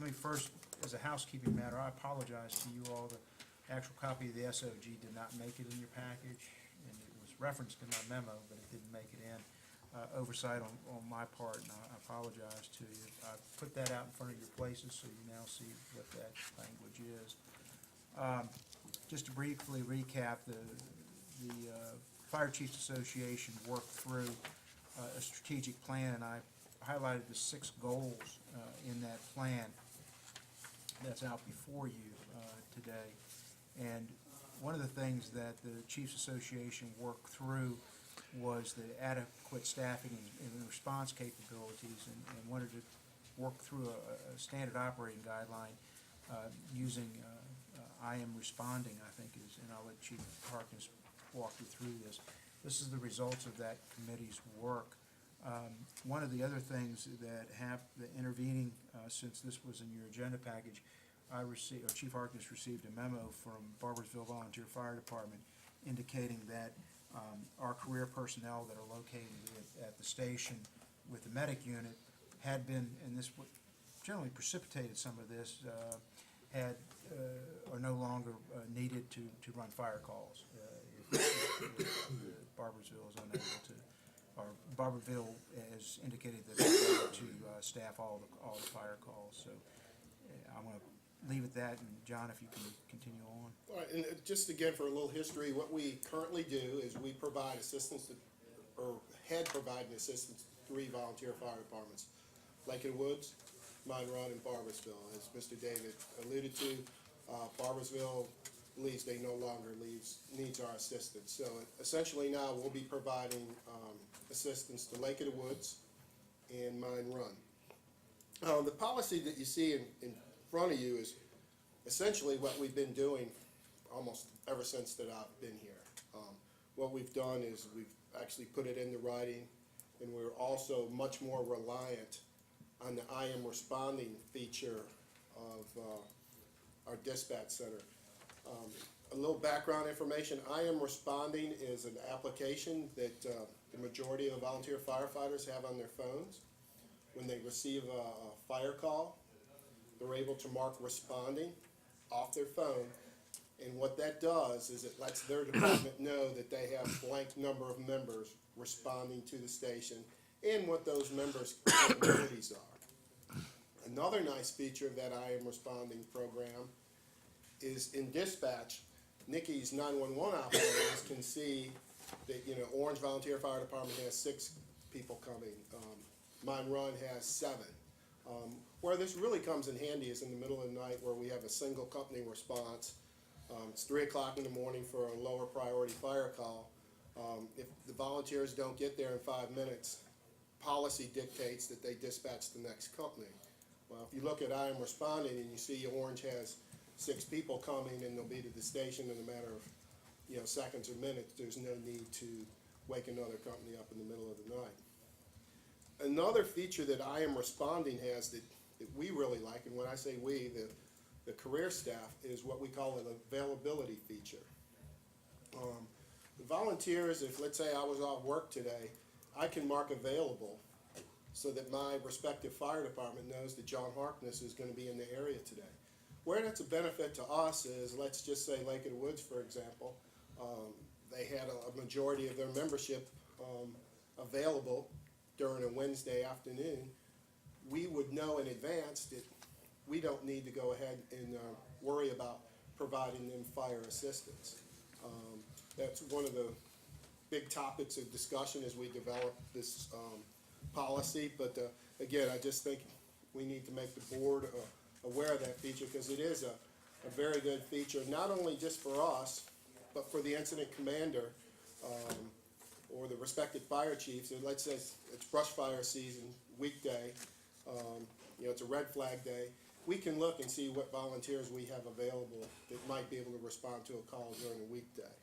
me first, as a housekeeping matter, I apologize to you all. The actual copy of the SOG did not make it in your package, and it was referenced in my memo, but it didn't make it in. Oversight on my part, and I apologize to you. I put that out in front of your places, so you now see what that language is. Just to briefly recap, the Fire Chiefs Association worked through a strategic plan, and I highlighted the 6 goals in that plan that's out before you today. And one of the things that the Chiefs Association worked through was the adequate staffing and response capabilities, and wanted to work through a standard operating guideline using I am responding, I think is, and I'll let Chief Harkness walk you through this. This is the results of that committee's work. One of the other things that have the intervening since this was in your agenda package, I received, or Chief Harkness received a memo from Barboursville Volunteer Fire Department indicating that our career personnel that are located at the station with the medic unit had been, and this generally precipitated some of this, are no longer needed to run fire calls if Barboursville is unable to, or Barbourville has indicated that they're able to staff all the fire calls. So I'm going to leave it at that, and John, if you can continue on. All right, and just again for a little history, what we currently do is we provide assistance to, or had provided assistance to 3 volunteer fire departments: Lakewood Woods, Mine Run, and Barboursville. As Mr. David alluded to, Barboursville they no longer needs our assistance. So essentially now we'll be providing assistance to Lakewood Woods and Mine Run. The policy that you see in front of you is essentially what we've been doing almost ever since that I've been here. What we've done is we've actually put it into writing, and we're also much more reliant on the I am responding feature of our dispatch center. A little background information: I am responding is an application that the majority of the volunteer firefighters have on their phones. When they receive a fire call, they're able to mark responding off their phone, and what that does is it lets their department know that they have blank number of members responding to the station and what those members' capabilities are. Another nice feature of that I am responding program is in dispatch, Nikki's 911 operators can see that, Orange Volunteer Fire Department has 6 people coming. Mine Run has 7. Where this really comes in handy is in the middle of the night where we have a single company response. It's 3 o'clock in the morning for a lower priority fire call. If the volunteers don't get there in 5 minutes, policy dictates that they dispatch the next company. Well, if you look at I am responding and you see Orange has 6 people coming and they'll be to the station in a matter of seconds or minutes, there's no need to wake another company up in the middle of the night. Another feature that I am responding has that we really like, and when I say we, the career staff, is what we call an availability feature. The volunteers, if let's say I was off work today, I can mark available so that my respective fire department knows that John Harkness is going to be in the area today. Where that's a benefit to us is, let's just say Lakewood Woods, for example, they had a majority of their membership available during a Wednesday afternoon. We would know in advance that we don't need to go ahead and worry about providing them fire assistance. That's one of the big topics of discussion as we develop this policy, but again, I just think we need to make the board aware of that feature, because it is a very good feature, not only just for us, but for the incident commander or the respective fire chiefs. And let's say it's brush fire season, weekday, it's a red flag day. We can look and see what volunteers we have available that might be able to respond to a call during a weekday.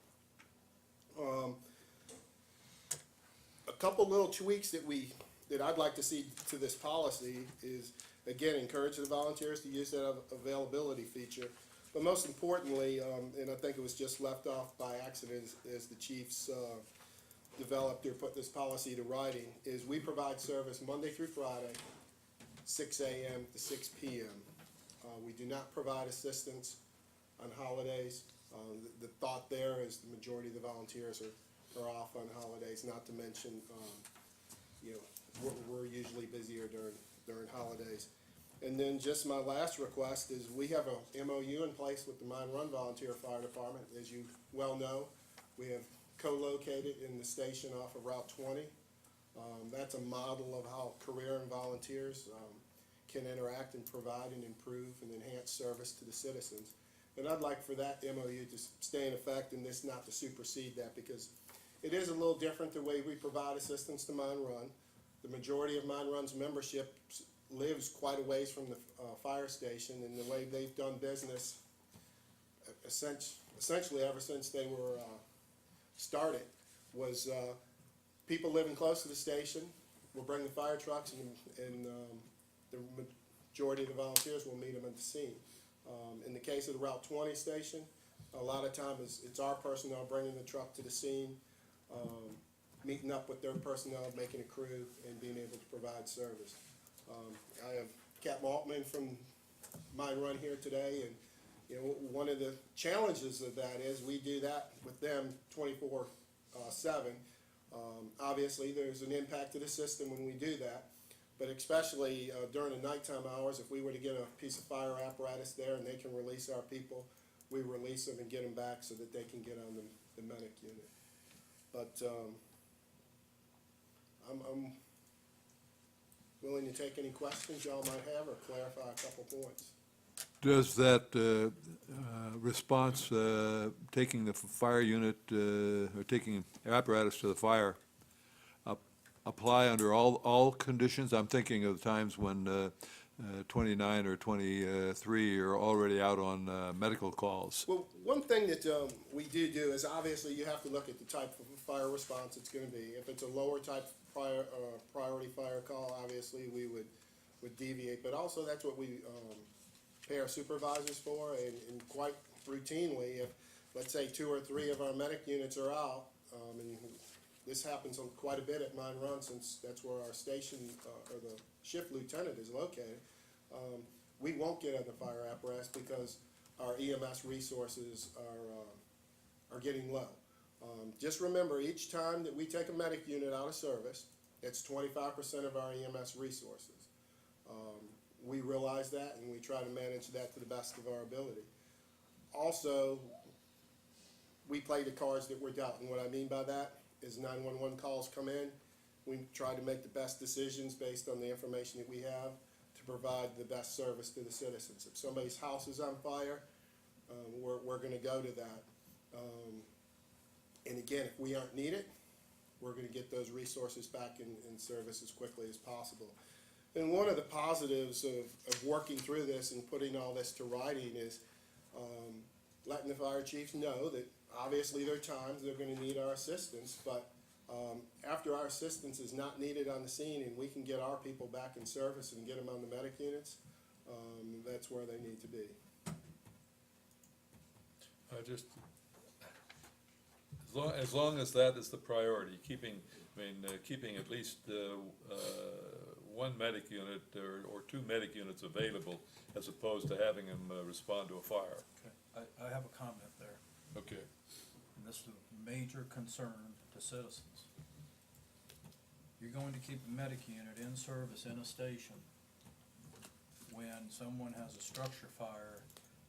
A couple little tweaks that I'd like to see to this policy is, again, encourage the volunteers to use that availability feature. But most importantly, and I think it was just left off by accident as the chiefs developed or put this policy to writing, is we provide service Monday through Friday, 6 a.m. to 6 p.m. We do not provide assistance on holidays. The thought there is the majority of the volunteers are off on holidays, not to mention, you know, we're usually busier during holidays. And then just my last request is we have a MOU in place with the Mine Run Volunteer Fire Department. As you well know, we have co-located in the station off of Route 20. That's a model of how career and volunteers can interact and provide and improve and enhance service to the citizens. And I'd like for that MOU to stay in effect and this not to supersede that, because it is a little different the way we provide assistance to Mine Run. The majority of Mine Run's membership lives quite a ways from the fire station, and the way they've done business essentially ever since they were started was people living close to the station will bring the fire trucks, and the majority of the volunteers will meet them at the scene. In the case of the Route 20 station, a lot of times it's our personnel bringing the truck to the scene, meeting up with their personnel, making a crew, and being able to provide service. I have Captain Altman from Mine Run here today, and you know, one of the challenges of that is we do that with them 24/7. Obviously, there's an impact to the system when we do that, but especially during the nighttime hours, if we were to get a piece of fire apparatus there and they can release our people, we release them and get them back so that they can get on the medic unit. But I'm willing to take any questions y'all might have or clarify a couple points. Does that response, taking the fire unit or taking apparatus to the fire, apply under all conditions? I'm thinking of times when 29 or 23 are already out on medical calls. Well, one thing that we do is obviously you have to look at the type of fire response it's going to be. If it's a lower type priority fire call, obviously we would deviate, but also that's what we pay our supervisors for, and quite routinely, if let's say 2 or 3 of our medic units are out, and this happens quite a bit at Mine Run since that's where our station or the shift lieutenant is located, we won't get on the fire apparatus because our EMS resources are getting low. Just remember, each time that we take a medic unit out of service, it's 25% of our EMS resources. We realize that, and we try to manage that to the best of our ability. Also, we play the cards that we're dealt, and what I mean by that is 911 calls come in. We try to make the best decisions based on the information that we have to provide the best service to the citizens. If somebody's house is on fire, we're going to go to that. And again, if we aren't needed, we're going to get those resources back in service as quickly as possible. And one of the positives of working through this and putting all this to writing is letting the fire chiefs know that obviously there are times they're going to need our assistance, but after our assistance is not needed on the scene and we can get our people back in service and get them on the medic units, that's where they need to be. As long as that is the priority, keeping at least one medic unit or 2 medic units available, as opposed to having them respond to a fire. Okay, I have a comment there, Okay. and this is a major concern to citizens. You're going to keep a medic unit in service in a station when someone has a structure fire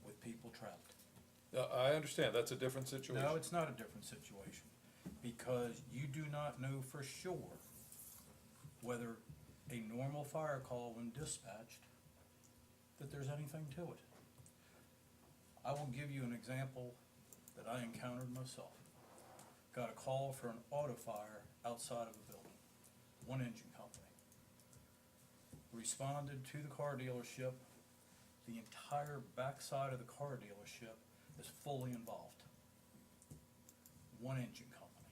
with people trapped. I understand, that's a different situation. No, it's not a different situation, because you do not know for sure whether a normal fire call, when dispatched, that there's anything to it. I will give you an example that I encountered myself. Got a call for an auto fire outside of a building, 1 engine company. Responded to the car dealership. The entire backside of the car dealership is fully involved. 1 engine company.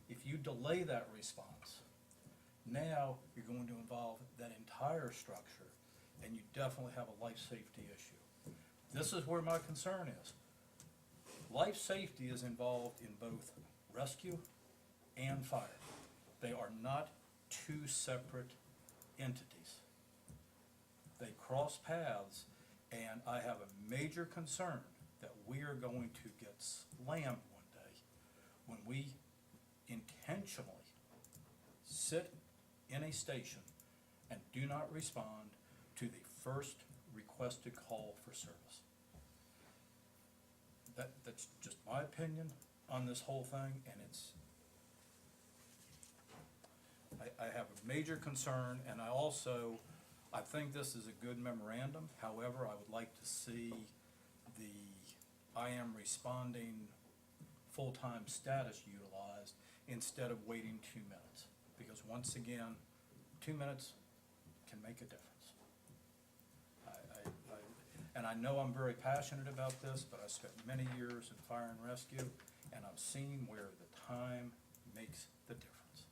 If you delay that response, now you're going to involve that entire structure, and you definitely have a life safety issue. This is where my concern is. Life safety is involved in both rescue and fire. They are not 2 separate entities. They cross paths And I have a major concern that we are going to get slammed one day when we intentionally sit in a station and do not respond to the first requested call for service. That's just my opinion on this whole thing, and I have a major concern, and I think this is a good memorandum. However, I would like to see the I am responding full-time status utilized instead of waiting 2 minutes. Because once again, 2 minutes can make a difference. And I know I'm very passionate about this, but I spent many years in fire and rescue, and I've seen where the time makes the difference.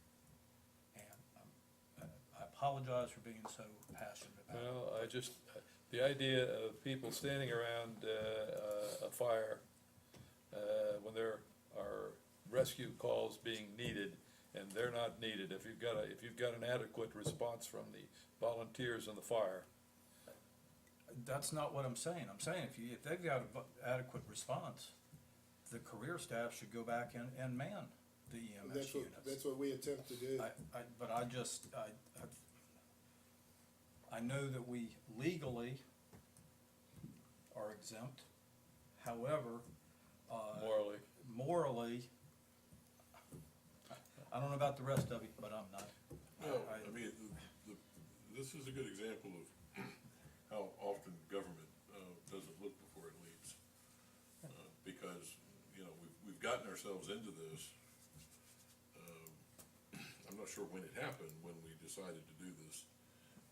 And I apologize for being so passionate about it. Well, the idea of people standing around a fire when there are rescue calls being needed and they're not needed, if you've got an adequate response from the volunteers in the fire. That's not what I'm saying. I'm saying if they've got an adequate response, the career staff should go back and man the EMS units. That's what we attempt to do. But I know that we legally are exempt. However, morally, I don't know about the rest of you, but I'm not. Well, I mean, this is a good example of how often government doesn't look before it leaps. Because, you know, we've gotten ourselves into this. I'm not sure when it happened, when we decided to do this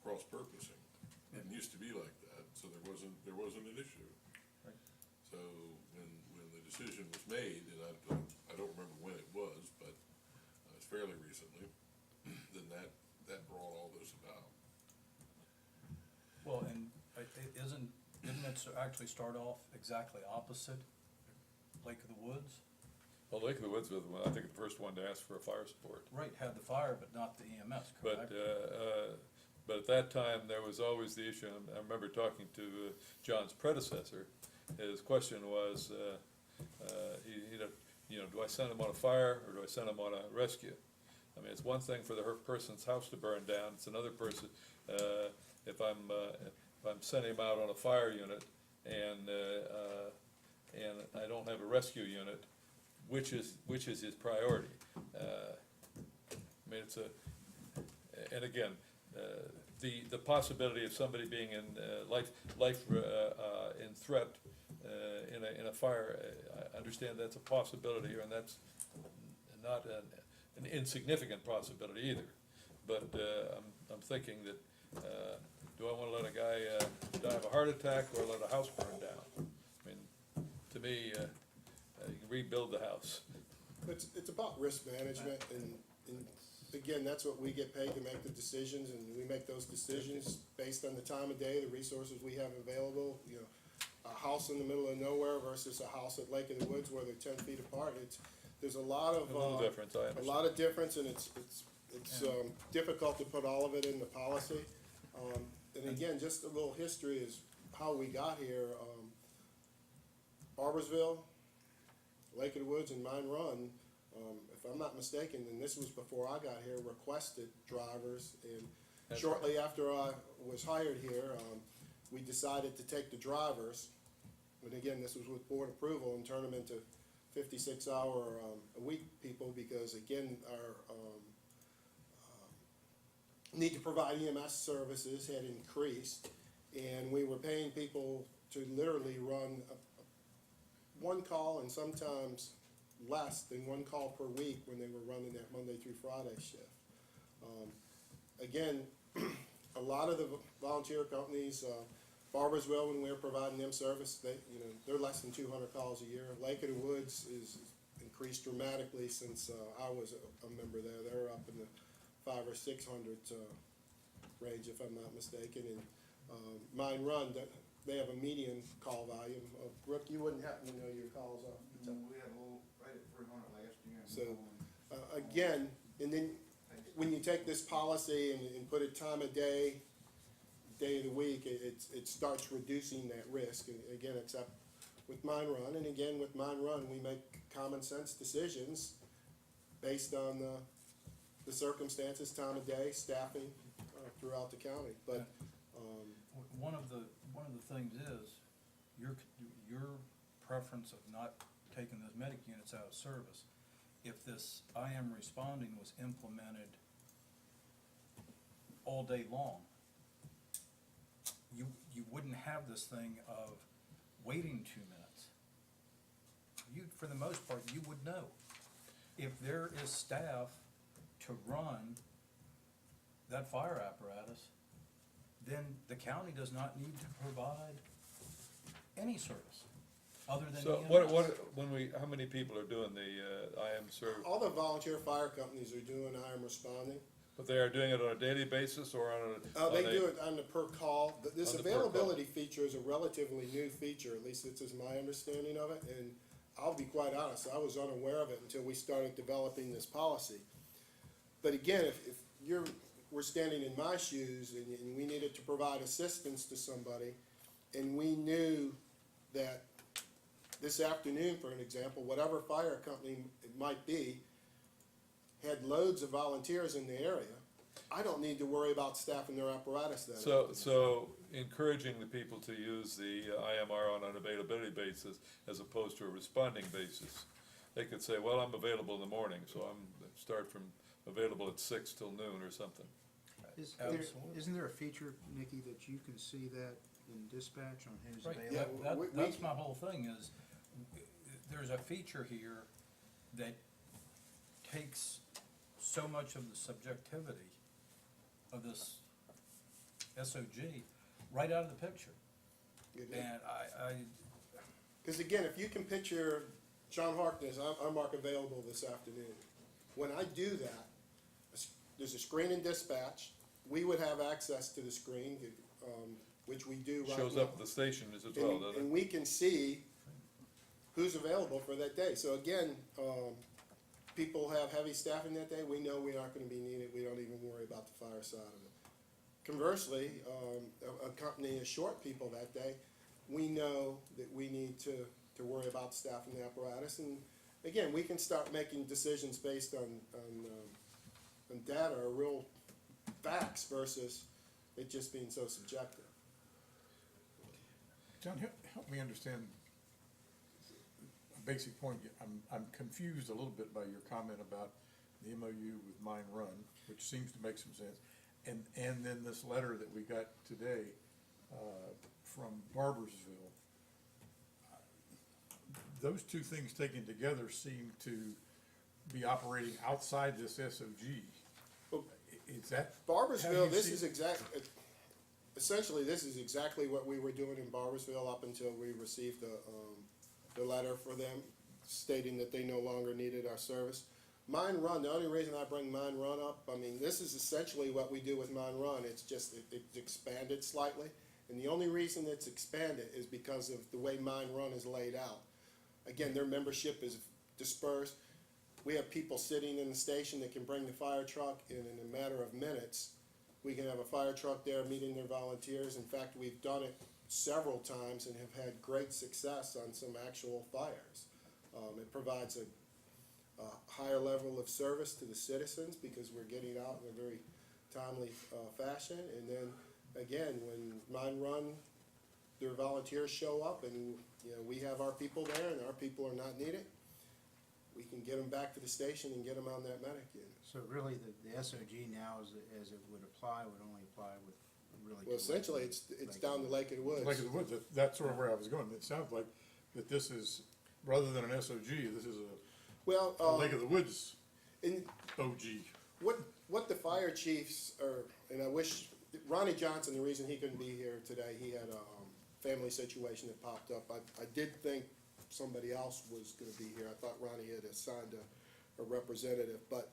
cross-purposing. It didn't used to be like that, so there wasn't an issue. Right. So when the decision was made, and I don't remember when it was, but it's fairly recently, then that brought all this about. Well, and didn't it actually start off exactly opposite Lake of the Woods? Well, Lake of the Woods was, I think, the first one to ask for a fire support. Right, had the fire, but not the EMS, But, correct? but at that time, there was always the issue, and I remember talking to John's predecessor. His question was, do I send him on a fire or do I send him on a rescue? I mean, it's one thing for the person's house to burn down, it's another person, if I'm sending him out on a fire unit and I don't have a rescue unit, which is his priority? I mean, and again, the possibility of somebody being in life in threat in a fire, I understand that's a possibility, and that's not an insignificant possibility either. But I'm thinking that do I want to let a guy die of a heart attack or let a house burn down? I mean, to me, you can rebuild the house. It's about risk management, and again, that's what we get paid to make the decisions, and we make those decisions based on the time of day, the resources we have available. You know, a house in the middle of nowhere versus a house at Lake of the Woods where they're 10 feet apart. There's a lot of A little difference, I understand. a lot of difference, and it's difficult to put all of it in the policy. And again, just a little history is how we got here. Barbersville, Lake of the Woods, and Mine Run, if I'm not mistaken, and this was before I got here, requested drivers. And That's shortly after I was hired here, we decided to take the drivers, and again, this was with board approval, and turn them into 56-hour a week people, because again, our need to provide EMS services had increased, and we were paying people to literally run one call, and sometimes less than one call per week when they were running that Monday through Friday shift. Again, a lot of the volunteer companies, Barbersville, when we were providing them service, they're less than 200 calls a year. Lake of the Woods is increased dramatically since I was a member there. They're up in the 500 or 600 range, if I'm not mistaken. And Mine Run, they have a median call volume. Brooke, you wouldn't happen to know your calls off the top. We had a little, right at 300 last year. So, again, and then when you take this policy and put it time of day, day of the week, it starts reducing that risk. And again, except with Mine Run, and again, with Mine Run, we make common sense decisions based on the circumstances, time of day, staffing throughout the county. But One of the things is, your preference of not taking those medic units out of service, if this I am responding was implemented all day long, you wouldn't have this thing of waiting 2 minutes. You, for the most part, you would know. If there is staff to run that fire apparatus, then the county does not need to provide any service other than So EMS. how many people are doing the IM service? all the volunteer fire companies are doing I am responding. But they are doing it on a daily basis or on a? They do it on the per call. This On the per call. availability feature is a relatively new feature, at least this is my understanding of it, and I'll be quite honest, I was unaware of it until we started developing this policy. But again, if we're standing in my shoes and we needed to provide assistance to somebody, and we knew that this afternoon, for an example, whatever fire company it might be, had loads of volunteers in the area, I don't need to worry about staffing their apparatus that afternoon. So encouraging the people to use the IMR on an availability basis as opposed to a responding basis. They could say, well, I'm available in the morning, so start from available at 6 till noon or something. Absolutely. Isn't there a feature, Nikki, that you can see that in dispatch on who's Right, available? Yeah, that's my whole thing is, there's a feature here that takes so much of the subjectivity of this SOG right out of the picture. And Because again, if you can picture John Harkness, I'm mark available this afternoon. When I do that, there's a screen in dispatch. We would have access to the screen, which we do right now. Shows up at the station as well, doesn't it? And we can see who's available for that day. So again, people have heavy staffing that day, we know we aren't gonna be needed, we don't even worry about the fire side of it. Conversely, a company is short people that day, we know that we need to worry about staffing the apparatus, and again, we can start making decisions based on data or real facts versus it just being so subjective. John, help me understand a basic point. I'm confused a little bit by your comment about the MOU with Mine Run, which seems to make some sense. And then this letter that we got today from Barbersville. Those two things taken together seem to be operating outside this SOG. Well, Is that? Barbersville, this is exactly. essentially, this is exactly what we were doing in Barbersville up until we received the letter for them stating that they no longer needed our service. Mine Run, the only reason I bring Mine Run up, I mean, this is essentially what we do with Mine Run, it's just, it's expanded slightly. And the only reason it's expanded is because of the way Mine Run is laid out. Again, their membership is dispersed. We have people sitting in the station that can bring the fire truck, and in a matter of minutes, we can have a fire truck there meeting their volunteers. In fact, we've done it several times and have had great success on some actual fires. It provides a higher level of service to the citizens because we're getting out in a very timely fashion. And then, again, when Mine Run, their volunteers show up and, you know, we have our people there and our people are not needed, we can get them back to the station and get them on that medic unit. So really, the SOG now, as it would apply, would only apply with really. Well, essentially, it's down the Lake of the Woods. Lake of the Woods, that's sort of where I was going. It sounds like that this is, rather than an SOG, this is Well, a Lake of the Woods and OG. what the fire chiefs are, and I wish, Ronnie Johnson, the reason he couldn't be here today, he had a family situation that popped up. I did think somebody else was gonna be here. I thought Ronnie had assigned a representative. But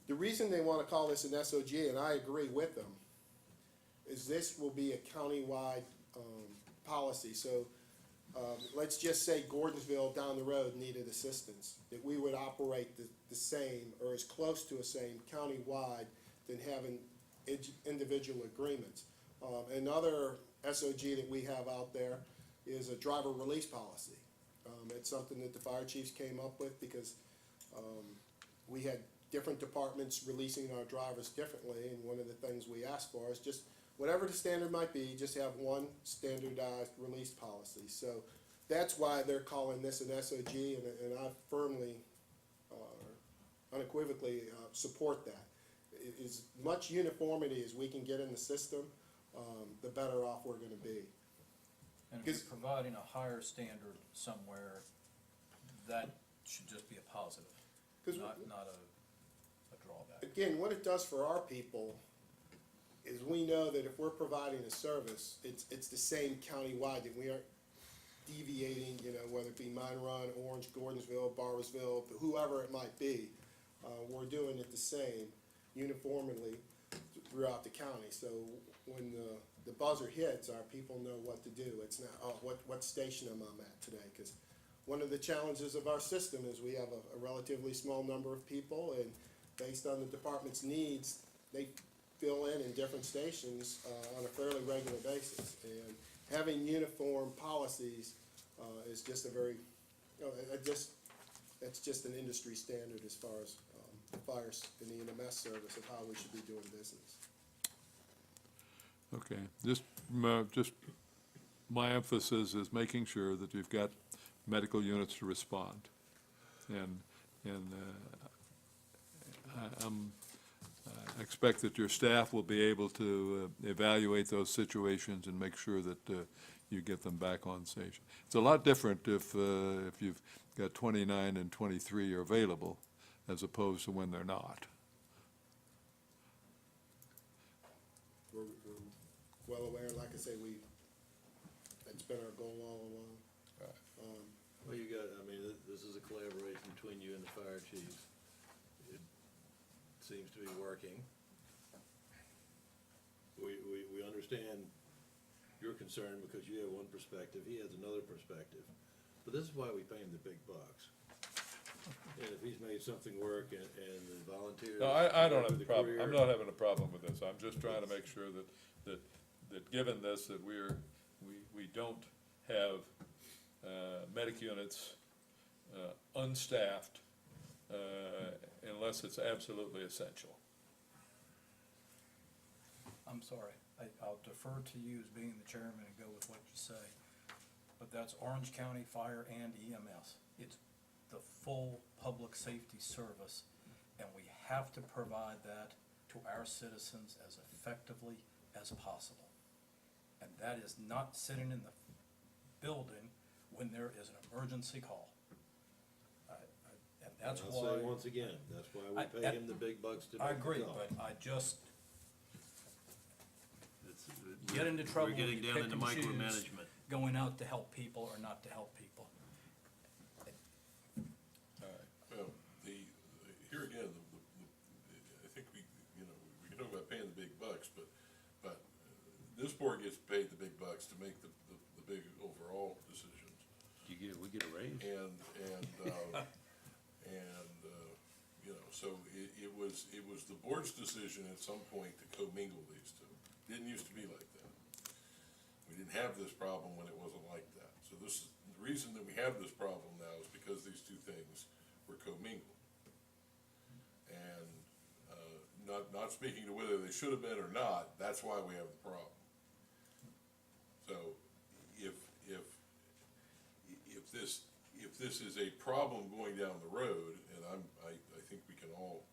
the reason they wanna call this an SOG, and I agree with them, is this will be a countywide policy. So let's just say Gordonsville down the road needed assistance, that we would operate the same or as close to a same countywide than having individual agreements. Another SOG that we have out there is a driver release policy. It's something that the fire chiefs came up with because we had different departments releasing our drivers differently, and one of the things we asked for is just, whatever the standard might be, just have one standardized release policy. So that's why they're calling this an SOG, and I firmly, unequivocally support that. As much uniformity as we can get in the system, the better off we're gonna be. And if you're providing a higher standard somewhere, that should just be a positive, 'Cause not a drawback. Again, what it does for our people is we know that if we're providing a service, it's the same countywide, that we aren't deviating, you know, whether it be Mine Run, Orange, Gordonsville, Barbersville, whoever it might be. We're doing it the same uniformly throughout the county. So when the buzzer hits, our people know what to do. It's not, oh, what station am I at today? Because one of the challenges of our system is we have a relatively small number of people, and based on the department's needs, they fill in different stations on a fairly regular basis. And having uniform policies is just a very, you know, that's just an industry standard as far as the fire and the EMS service of how we should be doing business. Okay, just my emphasis is making sure that you've got medical units to respond. And I expect that your staff will be able to evaluate those situations and make sure that you get them back on station. It's a lot different if you've got 29 and 23 are available as opposed to when they're not. We're well aware, like I say, it's been our goal all along. Well, you got, I mean, this is a collaboration between you and the fire chiefs. It seems to be working. We understand your concern because you have one perspective, he has another perspective. But this is why we pay him the big bucks. And if he's made something work and the volunteers. No, I don't have with a the problem, career- I'm not having a problem with this, I'm just trying to make sure that given this, that we don't have medic units unstaffed unless it's absolutely essential. I'm sorry, I'll defer to you as being the chairman and go with what you say. But that's Orange County Fire and EMS. It's the full public safety service, and we have to provide that to our citizens as effectively as possible. And that is not sitting in the building when there is an emergency call. And that's And why. I'll say once again, that's why we pay him the big bucks to make I the agree, call. but I just It's- get into trouble We're when getting you down pick into and choose micromanagement. going out to help people or not to help people. Well, here again, I think we can talk about paying the big bucks, but this board gets paid the big bucks to make the big overall decisions. We get a raise? So it was the board's decision at some point to commingle these two. Didn't used to be like that. We didn't have this problem when it wasn't like that. So the reason that we have this problem now is because these two things were commingled. And, not speaking to whether they should have been or not, that's why we have the problem. So if this is a problem going down the road, and I think we can all,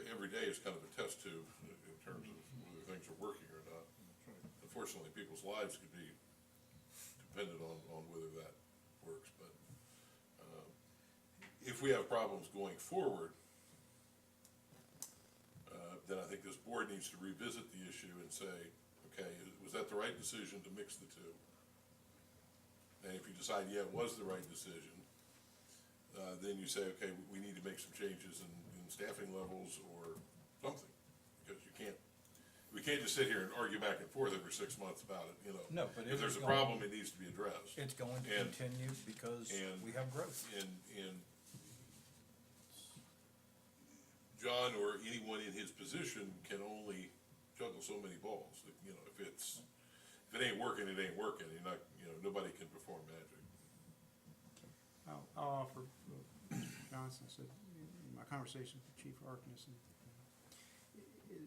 every day is kind of a test tube in terms of whether things are working or not. Unfortunately, people's lives could be dependent on whether that works, but if we have problems going forward, then I think this board needs to revisit the issue and say, okay, was that the right decision to mix the two? And if you decide, yeah, it was the right decision, then you say, okay, we need to make some changes in staffing levels or something. Because we can't just sit here and argue back and forth every 6 months about it, No, but If it there's is a problem, it needs to be addressed. It's going to And- continue because and- we have growth. And John or anyone in his position can only juggle so many balls. You know, if it ain't working, it ain't working. You're not, you know, nobody can perform magic. I'll offer, Mr. Johnson said, in my conversation with Chief Harkness,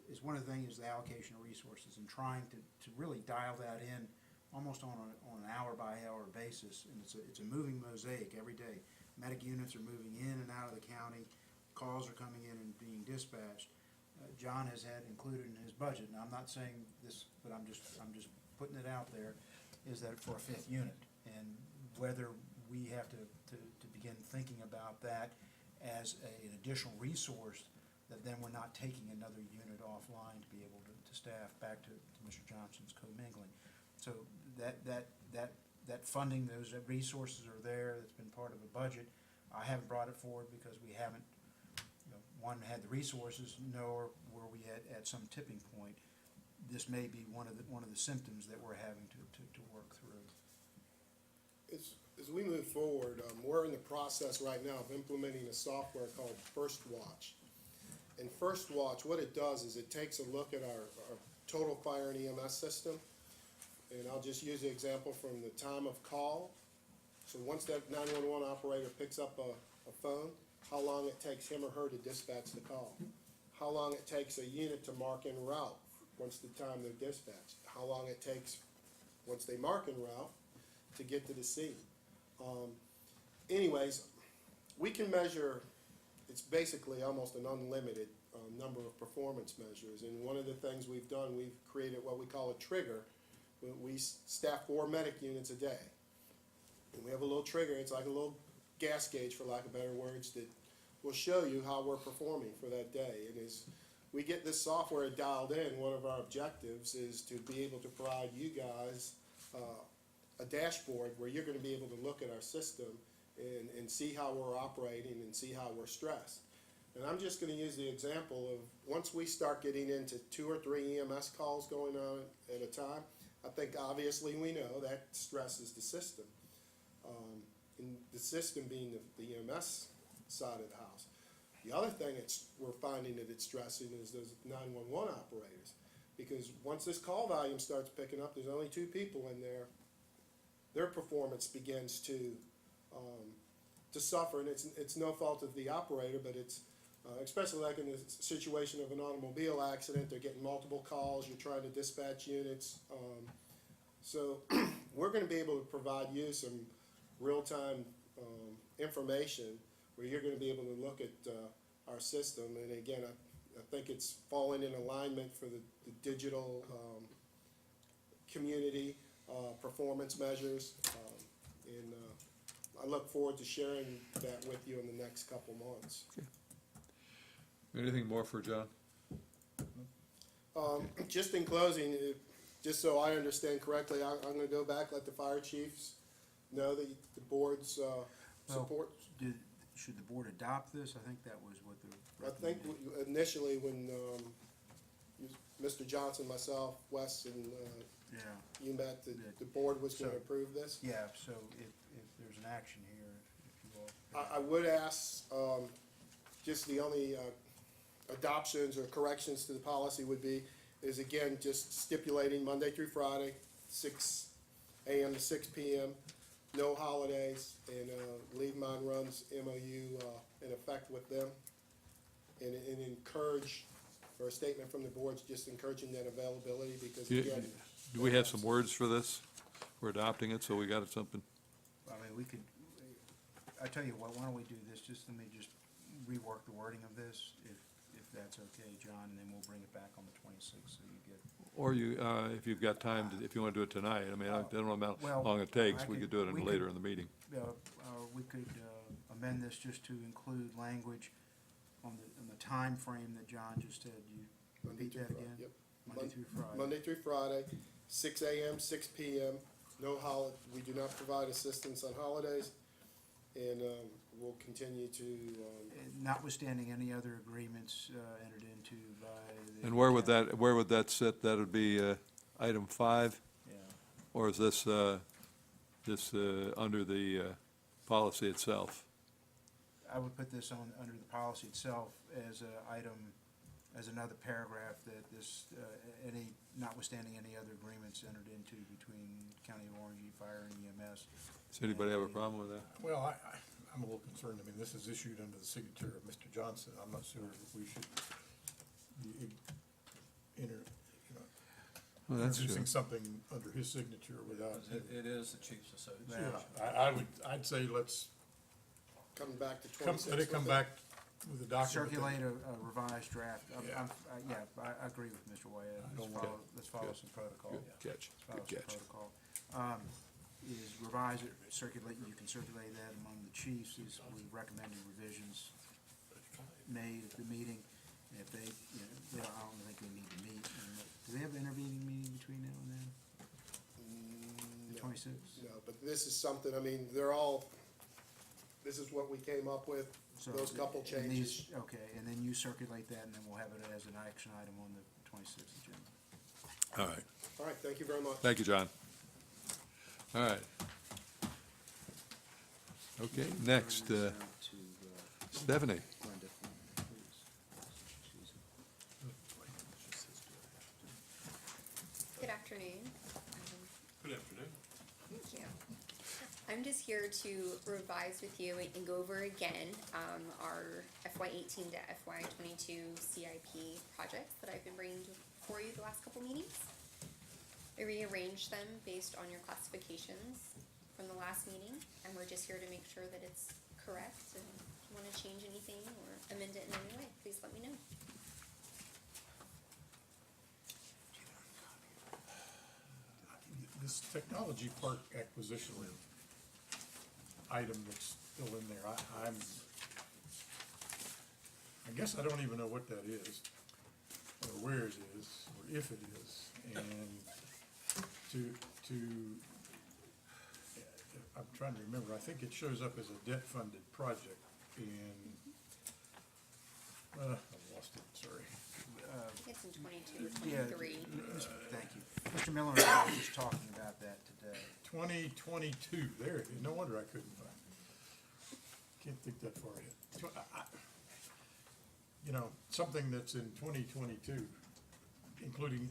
is one of the things is the allocation of resources and trying to really dial that in almost on an hour-by-hour basis. And it's a moving mosaic every day. Medic units are moving in and out of the county, calls are coming in and being dispatched. John has had included in his budget, and I'm not saying this, but I'm just putting it out there, is that for a fifth unit, and whether we have to begin thinking about that as an additional resource, that then we're not taking another unit offline to be able to staff, back to Mr. Johnson's commingling. So that funding, those resources are there, that's been part of the budget. I haven't brought it forward because we haven't, one, had the resources, nor were we at some tipping point. This may be one of the symptoms that we're having to work through. As we move forward, we're in the process right now of implementing a software called First Watch. And First Watch, what it does is it takes a look at our total fire and EMS system. And I'll just use the example from the time of call. So once that 911 operator picks up a phone, how long it takes him or her to dispatch the call. How long it takes a unit to mark en route once the time they're dispatched. How long it takes, once they mark en route, to get to the scene. Anyways, we can measure, it's basically almost an unlimited number of performance measures. And one of the things we've done, we've created what we call a trigger. We staff 4 medic units a day. And we have a little trigger, it's like a little gas gauge, for lack of better words, that will show you how we're performing for that day. And as we get this software dialed in, one of our objectives is to be able to provide you guys a dashboard where you're going to be able to look at our system and see how we're operating and see how we're stressed. And I'm just going to use the example of once we start getting into 2 or 3 EMS calls going on at a time, I think obviously we know that stresses the system. And the system being the EMS side of the house. The other thing we're finding that it's stressing is those 911 operators. Because once this call volume starts picking up, there's only 2 people in there. Their performance begins to suffer, and it's no fault of the operator, but it's especially like in the situation of an automobile accident, they're getting multiple calls, you're trying to dispatch units. So we're going to be able to provide you some real-time information where you're going to be able to look at our system. And again, I think it's falling in alignment for the digital community performance measures. And I look forward to sharing that with you in the next couple months. Anything more for John? Just in closing, just so I understand correctly, I'm going to go back, let the fire chiefs know that the board's support. Should the board adopt this? I think that was what the. I think initially when Mr. Johnson, myself, Wes, and Yeah. you met, the board was going to approve this. Yeah, so if there's an action here, if you will. I would ask, just the only adoptions or corrections to the policy would be, is again, just stipulating Monday through Friday, 6 a.m. to 6 p.m., no holidays, and leave mine runs MOU in effect with them. And encourage, or a statement from the board's just encouraging that availability, because again. Do we have some words for this? We're adopting it, so we got something. I mean, we could, I tell you what, why don't we do this, let me just rework the wording of this, if that's okay, John, and then we'll bring it back on the 26th, so you get. Or you, if you've got time, if you want to do it tonight, I mean, I don't know how long it takes, we could do it later in the meeting. We could amend this just to include language on the time frame that John just said. You repeat that again? Yep. Monday through Friday. Monday through Friday, 6 a.m., 6 p.m., no we do not provide assistance on holidays, and we'll continue to. Notwithstanding any other agreements entered into by the. And where would that sit? That would be item 5? Yeah. Or is this under the policy itself? I would put this on, under the policy itself as a item, as another paragraph that this, any, notwithstanding any other agreements entered into between County of Orange, Fire and EMS. Does anybody have a problem with that? Well, I'm a little concerned. I mean, this is issued under the signature of Mr. Johnson. I'm not sure that we should be Well, that's true. introducing something under his signature without. It is the chief's association. Yeah, I'd say let's, Coming back to let 26. it come back with a document. that- Circulate a revised draft. Yeah. I agree with Mr. Wyatt. don't Let's follow Good. some protocol. Good catch, Follow good some catch. protocol. Is revise it, circulate, you can circulate that among the chiefs, is we recommended revisions made at the meeting. And if they, I don't think they need to meet. Do they have an intervening meeting between now and then? The 26th? No, but this is something, I mean, this is what we came up with, So those couple and these- changes. Okay, and then you circulate that, and then we'll have it as an action item on the 26th agenda. All right. All right, thank you very much. Thank you, John. All right. Okay, next, Turn this out to, Stephanie. Glenda, please. Good afternoon. Good afternoon. Thank you. I'm just here to revise with you and go over again our FY18 to FY22 CIP projects that I've been bringing for you the last couple meetings. I rearranged them based on your classifications from the last meeting, and we're just here to make sure that it's correct. And if you want to change anything or amend it in any way, please let me know. This technology park acquisition item that's still in there, I guess I don't even know what that is, or where it is, or if it is, and I'm trying to remember, I think it shows up as a debt-funded project, and, I've lost it, sorry. It's in 22 or Yeah, 23. Thank you. Mr. Miller and I were just talking about that today. 2022, there it is, no wonder I couldn't find it. Can't think that far ahead. You know, something that's in 2022, including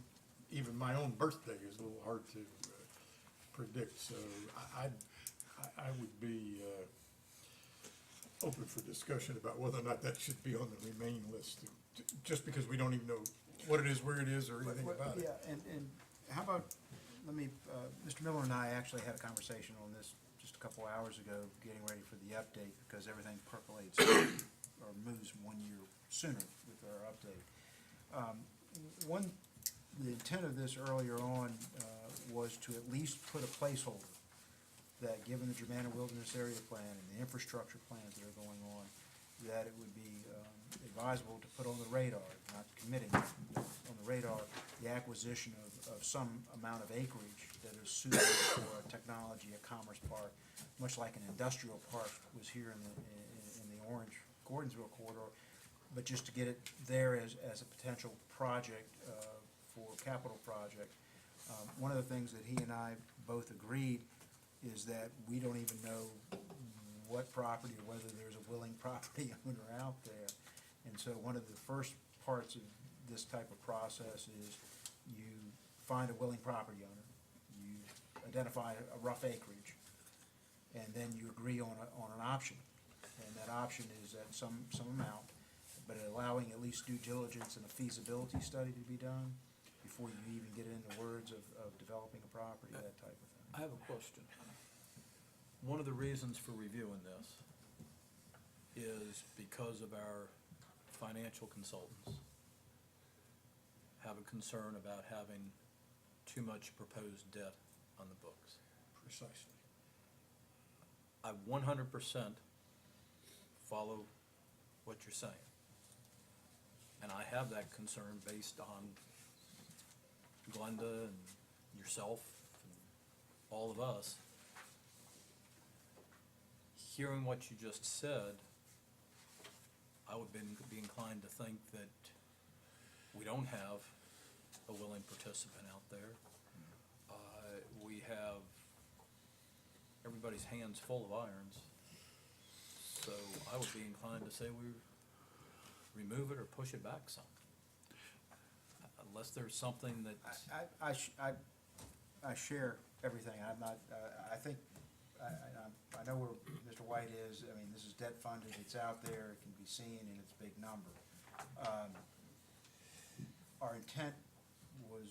even my own birthday, is a little hard to predict, so I would be open for discussion about whether or not that should be on the remain list, just because we don't even know what it is, where it is, or anything about it. Yeah, and how about, Mr. Miller and I actually had a conversation on this just a couple hours ago, getting ready for the update, because everything percolates or moves 1 year sooner with our update. The intent of this earlier on was to at least put a placeholder that, given the Germanna Wilderness Area Plan and the infrastructure plans that are going on, that it would be advisable to put on the radar, not committing, but on the radar, the acquisition of some amount of acreage that is suitable for a technology, a commerce park, much like an industrial park was here in the Orange Gordonsville corridor, but just to get it there as a potential project for capital project. One of the things that he and I both agreed is that we don't even know what property or whether there's a willing property owner out there. And so one of the first parts of this type of process is you find a willing property owner, you identify a rough acreage, and then you agree on an option. And that option is at some amount, but allowing at least due diligence and a feasibility study to be done before you even get into words of developing a property, that type of thing. I have a question. One of the reasons for reviewing this is because of our financial consultants have a concern about having too much proposed debt on the books. Precisely. I 100% follow what you're saying. And I have that concern based on Glenda and yourself and all of us. Hearing what you just said, I would be inclined to think that we don't have a willing participant out there. We have everybody's hands full of irons. so I would be inclined to say we remove it or push it back some. Unless there's something that, I share everything. I'm not, I think, I know where Mr. White is. I mean, this is debt funded, it's out there, it can be seen, and it's a big number. Our intent was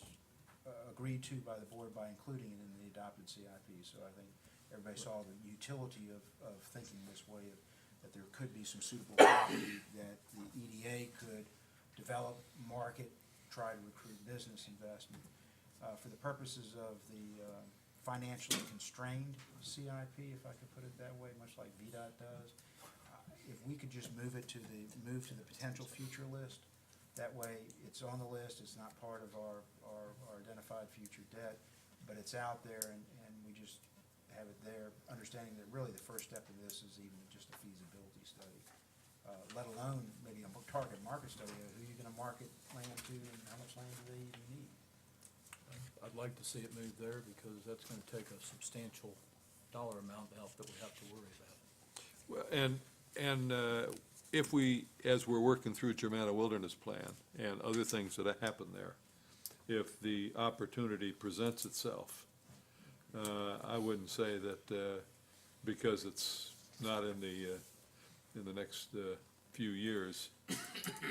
agreed to by the board by including it in the adopted CIP, so I think everybody saw the utility of thinking this way, that there could be some suitable property that the EDA could develop, market, try to recruit business investment. For the purposes of the financially constrained CIP, if I could put it that way, much like VDOT does, if we could just move to the potential future list, that way it's on the list, it's not part of our identified future debt, but it's out there, and we just have it there, understanding that really the first step in this is even just a feasibility study, let alone maybe a target market study of who you're gonna market land to and how much land do they even need. I'd like to see it move there because that's gonna take a substantial dollar amount out that we have to worry about. Well, and if we, as we're working through Germanna Wilderness Plan and other things that have happened there, if the opportunity presents itself, I wouldn't say that because it's not in the next few years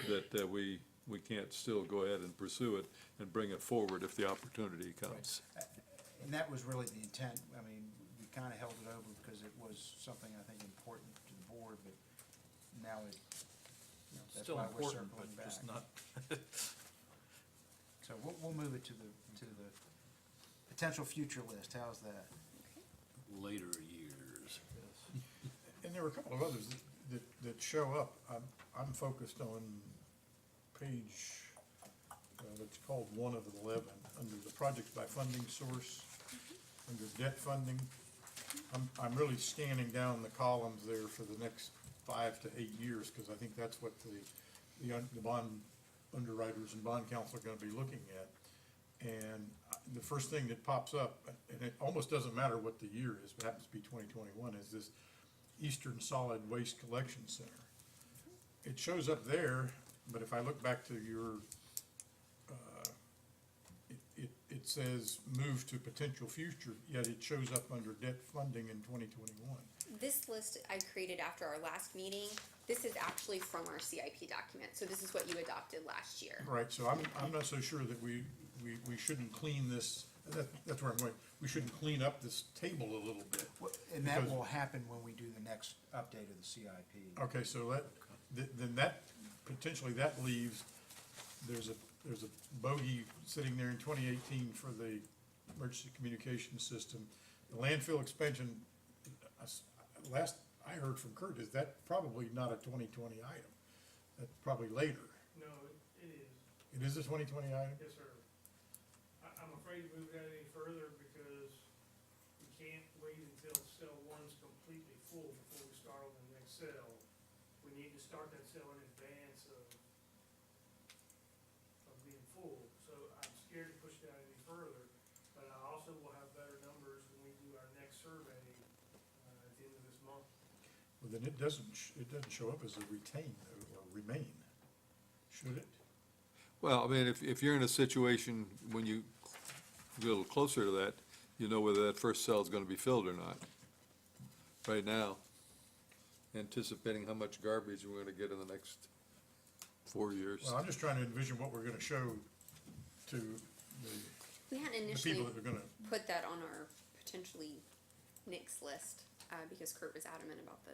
that we can't still go ahead and pursue it and bring it forward if the opportunity comes. And that was really the intent. I mean, we kind of held it over because it was something I think important to the board, but now it, that's Still why we're important, circling but back. just not, So we'll move it to the potential future list. How's that? Later years. And there were a couple of others that show up. I'm focused on page, it's called 1 of 11, under the projects by funding source, under debt funding. I'm really scanning down the columns there for the next 5 to 8 years, because I think that's what the bond underwriters and bond counsel are gonna be looking at. And the first thing that pops up, and it almost doesn't matter what the year is, but happens to be 2021, is this Eastern Solid Waste Collection Center. It shows up there, but if I look back to your, it says move to potential future, yet it shows up under debt funding in 2021. This list I created after our last meeting. This is actually from our CIP document, so this is what you adopted last year. Right, so I'm not so sure that we shouldn't clean this, that's where I'm going. We shouldn't clean up this table a little bit. And that Because- will happen when we do the next update of the CIP. Okay, so then that, potentially that leaves, there's a bogey sitting there in 2018 for the emergency communication system. The landfill expansion, last I heard from Kurt, is that probably not a 2020 item. That's probably later. No, it is, It is a 2020 item? yes, sir. I'm afraid to move that any further because we can't wait until cell one's completely full before we start on the next cell. We need to start that cell in advance of being full, so I'm scared to push that any further. But I also will have better numbers when we do our next survey, at the end of this month. Well, then it doesn't show up as a retain or remain, should it? Well, I mean, if you're in a situation when you get a little closer to that, you know whether that first cell is gonna be filled or not. Right now, anticipating how much garbage we're gonna get in the next 4 years. Well, I'm just trying to envision what we're gonna show to We hadn't the initially people that are gonna, put that on our potentially next list, because Kurt was adamant about the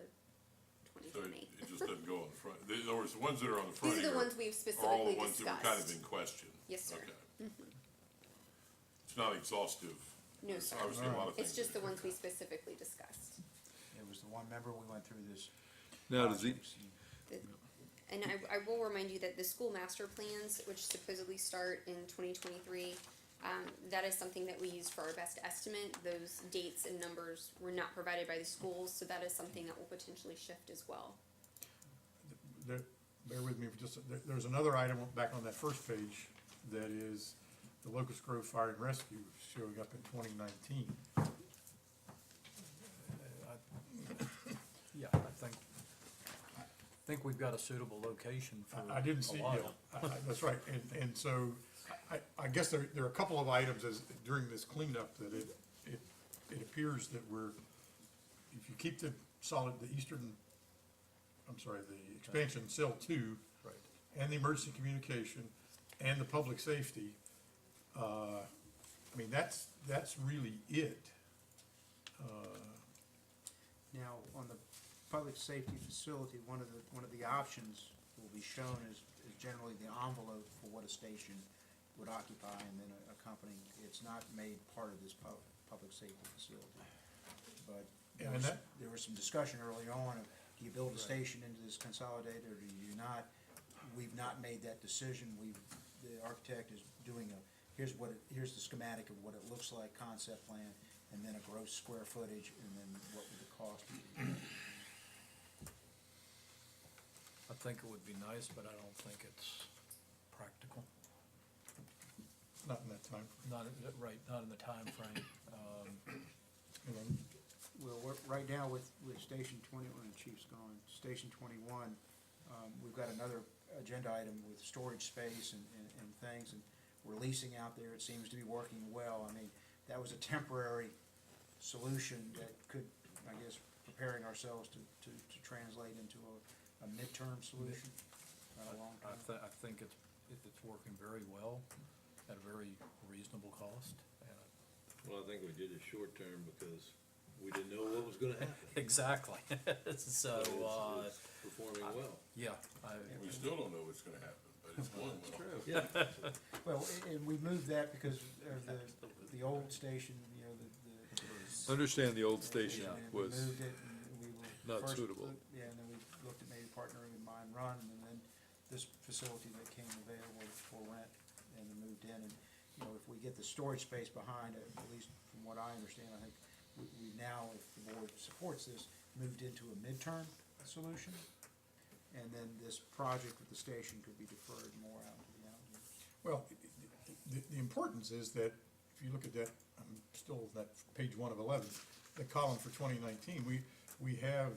So 2020. it just doesn't go on the front. In other words, the ones that are on the front These are here the ones we've are all specifically the ones that were kind of in discussed. question. Yes, sir. Okay. It's not exhaustive. No, There's sir. obviously a lot of It's things just the in there. ones we specifically discussed. It was the one member we went through this. Now, does he, projects, and And I will remind you that the school master plans, which supposedly start in 2023, that is something that we used for our best estimate. Those dates and numbers were not provided by the schools, so that is something that will potentially shift as well. bear with me for just, there's another item back on that first page that is the Locust Grove Fire and Rescue showing up in 2019. yeah, I think think we've got a suitable location for I didn't see, a lot yeah, of. that's right, and so, I guess there are a couple of items as, during this cleanup that it appears that if you keep the the expansion cell two, Right. and the emergency communication, and the public safety, I mean, that's really it. Now, on the public safety facility, one of the options will be shown is generally the envelope for what a station would occupy, and then accompanying, it's not made part of this public safety facility. But And there was some discussion early on of, do you build a station into this consolidated, or do you not? We've not made that decision. The architect is doing here's the schematic of what it looks like, concept plan, and then a gross square footage, and then what would the cost be? I think it would be nice, but I don't think it's practical. Not in that time frame. Not, not in the timeframe. You know, Well, right now with Station 21, and Chief's gone, Station 21, we've got another agenda item with storage space and things, and we're leasing out there. It seems to be working well. I mean, that was a temporary solution that could, I guess, preparing ourselves to translate into a midterm solution, not a long-term. I think it's working very well at a very reasonable cost. And Well, I think we did it short term because we didn't know what was gonna happen. exactly. So, But it's performing well. yeah, We still don't know what's gonna happen, but it's going well. Yeah. Well, and we moved that because of the old station, you know, Understand the old station and we was, moved it, and we were not first suitable. Yeah, and then we looked at maybe partnering with Mine Run, and then this facility that came available for rent, and then moved in, and, you know, if we get the storage space behind it, at least from what I understand, I think we now, if the board supports this, moved into a midterm solution, and then this project with the station could be deferred more out to the out years. Well, the importance is that, if you look at that, I'm still at page 1 of 11, the column for 2019, we have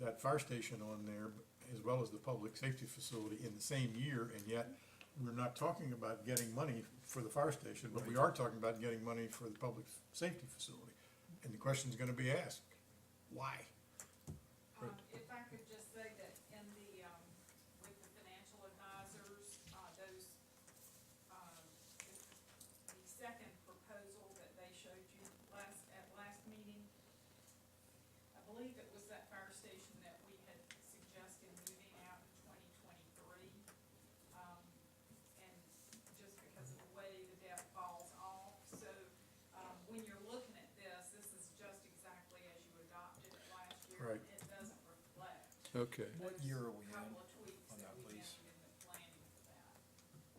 that fire station on there, as well as the public safety facility in the same year, and yet we're not talking about getting money for the fire station, but we are talking about getting money for the public safety facility. And the question's gonna be asked, why? If I could just say that in the, with the financial advisors, those, the second proposal that they showed you at last meeting, I believe it was that fire station that we had suggested moving out in 2023. And just because of the way the debt falls off, so, when you're looking at this is just exactly as you adopted it last year. Right. It doesn't reflect okay. what those year are we in couple of tweaks on that that we lease? made in the planning for that.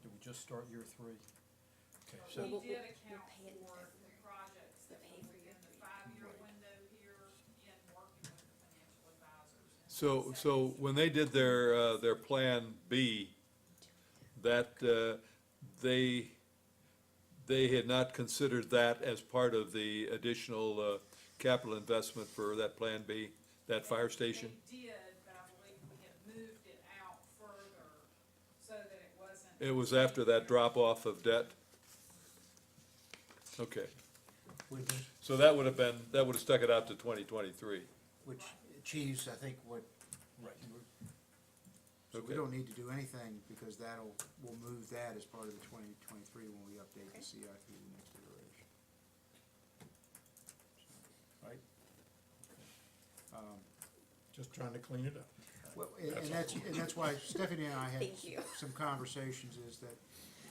Did we just start year 3? Okay, But so, we did we'll account pay it in for February. the projects that We'll pay were for year within the 3. 5-year Right. window here in working with the financial advisors. and So setting when they did their Plan B, that, they had not considered that as part of the additional, capital investment for that Plan B, that fire station? They did, but I believe we had moved it out further so that it wasn't. It was after that drop-off of debt? Okay, so that would have stuck it out to 2023. Which achieves, I think, what. Right. So we Okay. don't need to do anything, because we'll move that as part of the 2023 when we update the CIP the next iteration. So, right? Just trying to clean it up. Well, and that's why Stephanie and I had Thank you. some conversations, is that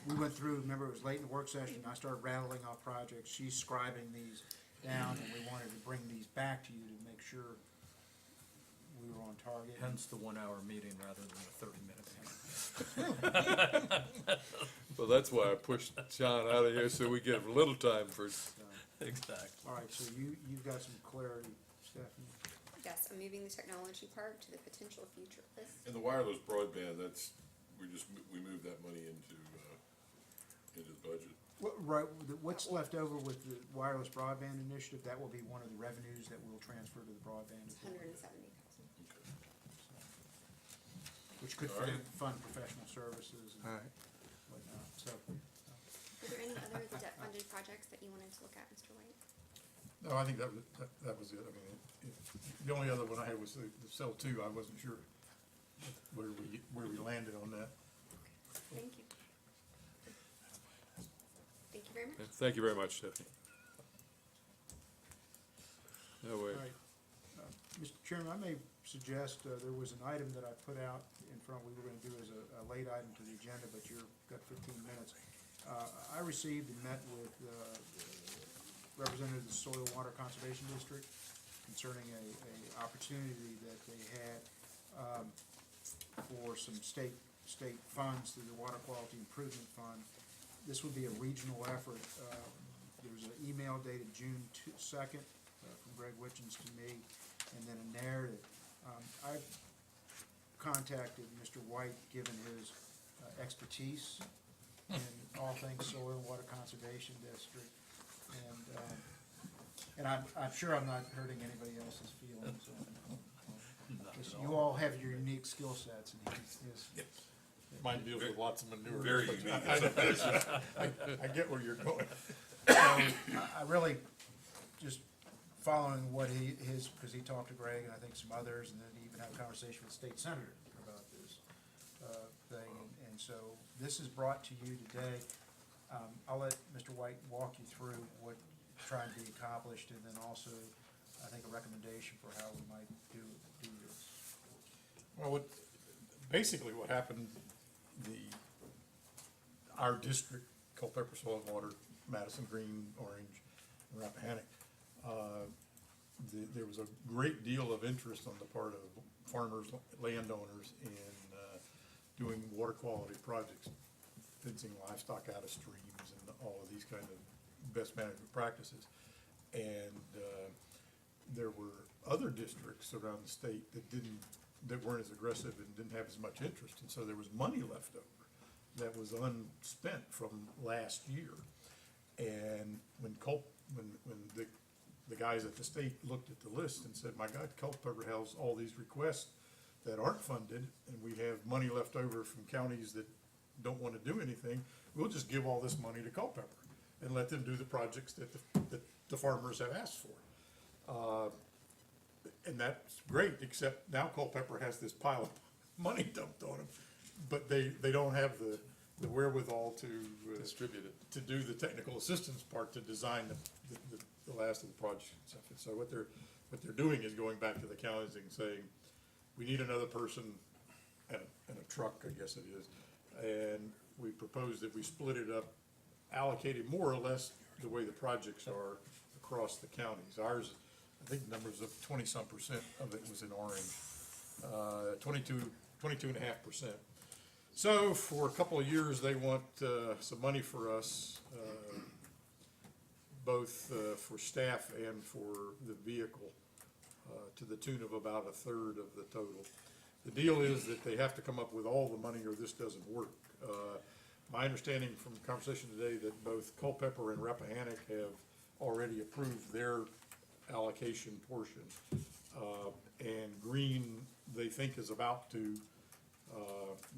we went through, remember, it was late in the work session, I started rattling off projects, she's scribing these down, and we wanted to bring these back to you to make sure we were on target. hence the 1-hour meeting rather than a 30-minute meeting. Well, that's why I pushed John out of here, so we get a little time for, Exactly. All right, so you've got some clarity, Stephanie? Yes, I'm moving the technology part to the potential future list. And the wireless broadband, we moved that money into the budget. What's left over with the wireless broadband initiative, that will be one of the revenues that we'll transfer to the broadband. It's 170,000. which could All right. fund professional services All and right. whatnot, so. Were there any other of the debt-funded projects that you wanted to look at, Mr. White? No, I think that was it. I mean, the only other one I had was the cell two. I wasn't sure where we landed on that. Thank you. Thank you very much. Thank you very much, Stephanie. No way. All right. Mr. Chairman, I may suggest, there was an item that I put out in front, we were gonna do as a late item to the agenda, but you've got 15 minutes. I received and met with representatives of the Soil Water Conservation District concerning a opportunity that they had for some state funds through the Water Quality Improvement Fund. This would be a regional effort. There was an email dated June 2nd from Greg Witchens to me, and then a narrative. I've contacted Mr. White, given his expertise in all things soil and water conservation district, and I'm sure I'm not hurting anybody else's feelings. Because you all have your unique skill sets, and his Mine deals with lots of manure. Very but unique. I get where you're going. So I really just following what because he talked to Greg and I think some others, and then he even had a conversation with the state senator about this thing. And so this is brought to you today. I'll let Mr. White walk you through what trying to be accomplished, and then also, I think, a recommendation for how we might do this. Well, basically what happened, our district, Culpeper Soil and Water, Madison, Green, Orange, and Rappahannock, there was a great deal of interest on the part of farmers, landowners in doing water quality projects, fencing livestock out of streams and all of these kind of best management practices. And there were other districts around the state that weren't as aggressive and didn't have as much interest, and so there was money left over that was unspent from last year. And when the guys at the state looked at the list and said, my God, Culpeper has all these requests that aren't funded, and we have money left over from counties that don't want to do anything, we'll just give all this money to Culpeper and let them do the projects that the farmers have asked for. And that's great, except now Culpeper has this pile of money dumped on them, but they don't have the wherewithal to Distribute it. to do the technical assistance part to design the last of the project and stuff. And so what they're doing is going back to the counties and saying, we need another person and a truck, I guess it is. And we propose that we split it up, allocated more or less the way the projects are across the counties. Ours, I think numbers of 20-some% of it was in Orange, 22.5%. So for a couple of years, they want some money for us, both for staff and for the vehicle, to the tune of about 1/3 of the total. The deal is that they have to come up with all the money or this doesn't work. My understanding from the conversation today that both Culpeper and Rappahannock have already approved their allocation portion. And Green, they think, is about to.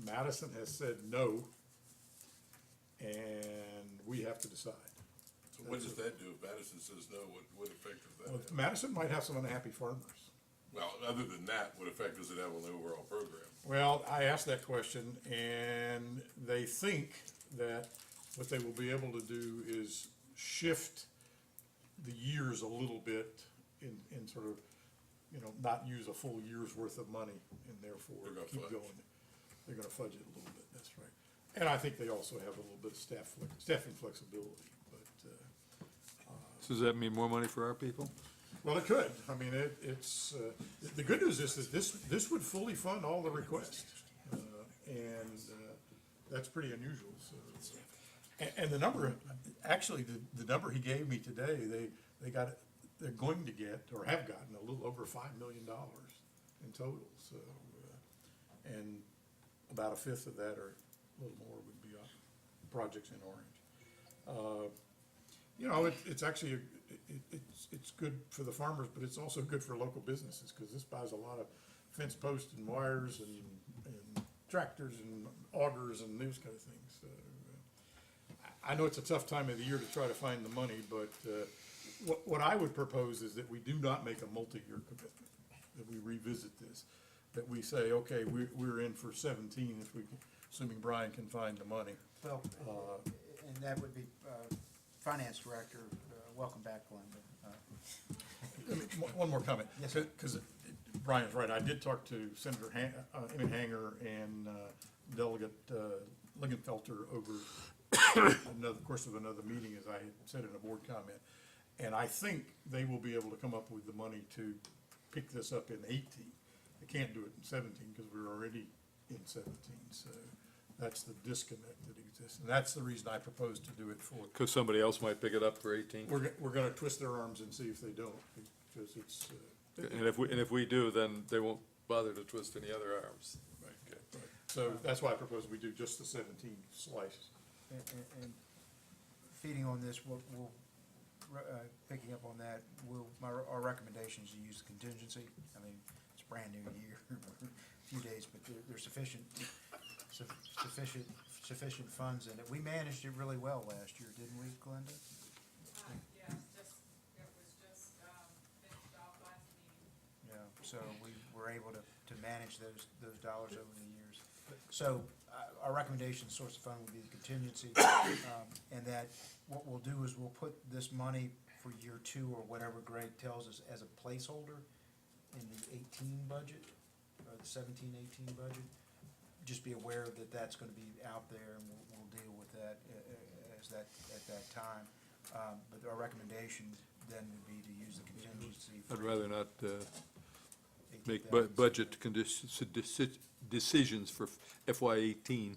Madison has said no, and we have to decide. So what does that do? If Madison says no, what effect does that Well, have? Madison might have some unhappy farmers. Well, other than that, what effect does it have on the overall program? Well, I asked that question, and they think that what they will be able to do is shift the years a little bit in sort of, not use a full year's worth of money, and therefore They're gonna keep fudge. going. They're gonna fudge it a little bit, that's right. And I think they also have a little bit of staffing flexibility, but, So does that mean more money for our people? well, it could. I mean, it's, the good news is that this would fully fund all the requests. And that's pretty unusual, so. And the number, actually, the number he gave me today, they're going to get, or have gotten, a little over $5 million in total, so. And about 1/5 of that, or a little more, would be on projects in Orange. It's actually, it's good for the farmers, but it's also good for local businesses, because this buys a lot of fence posts and wires and tractors and augers and those kind of things. I know it's a tough time of the year to try to find the money, but what I would propose is that we do not make a multi-year commitment, that we revisit this, that we say, okay, we're in for 17 if we, assuming Brian can find the money. Well, and that would be, Finance Director, welcome back, Glenda. One more comment. Yes, sir. Because Brian's right, I did talk to Senator Emmett Hanger and Delegate Lingenfelter over another course of another meeting, as I had said in a board comment. And I think they will be able to come up with the money to pick this up in 18. They can't do it in 17 because we're already in 17, so that's the disconnect that exists. And that's the reason I propose to do it for. Because somebody else might pick it up for 18. We're gonna twist their arms and see if they don't, because it's, And if we do, then they won't bother to twist any other arms. Okay. so that's why I propose we do just the 17 slices. And feeding on this, picking up on that, our recommendation is to use contingency. I mean, it's a brand new year, a few days, but there's sufficient funds in it. We managed it really well last year, didn't we, Glenda? Yeah, it was just, finished off last meeting. Yeah, so we were able to manage those dollars over the years. So our recommendation source of fund would be the contingency, and that what we'll do is we'll put this money for year 2 or whatever Greg tells us as a placeholder in the 18 budget, or the 17-18 budget. Just be aware that that's gonna be out there, and we'll deal with that at that time. But our recommendation then would be to use the contingency. I'd rather not make 18,000. budget decisions for FY18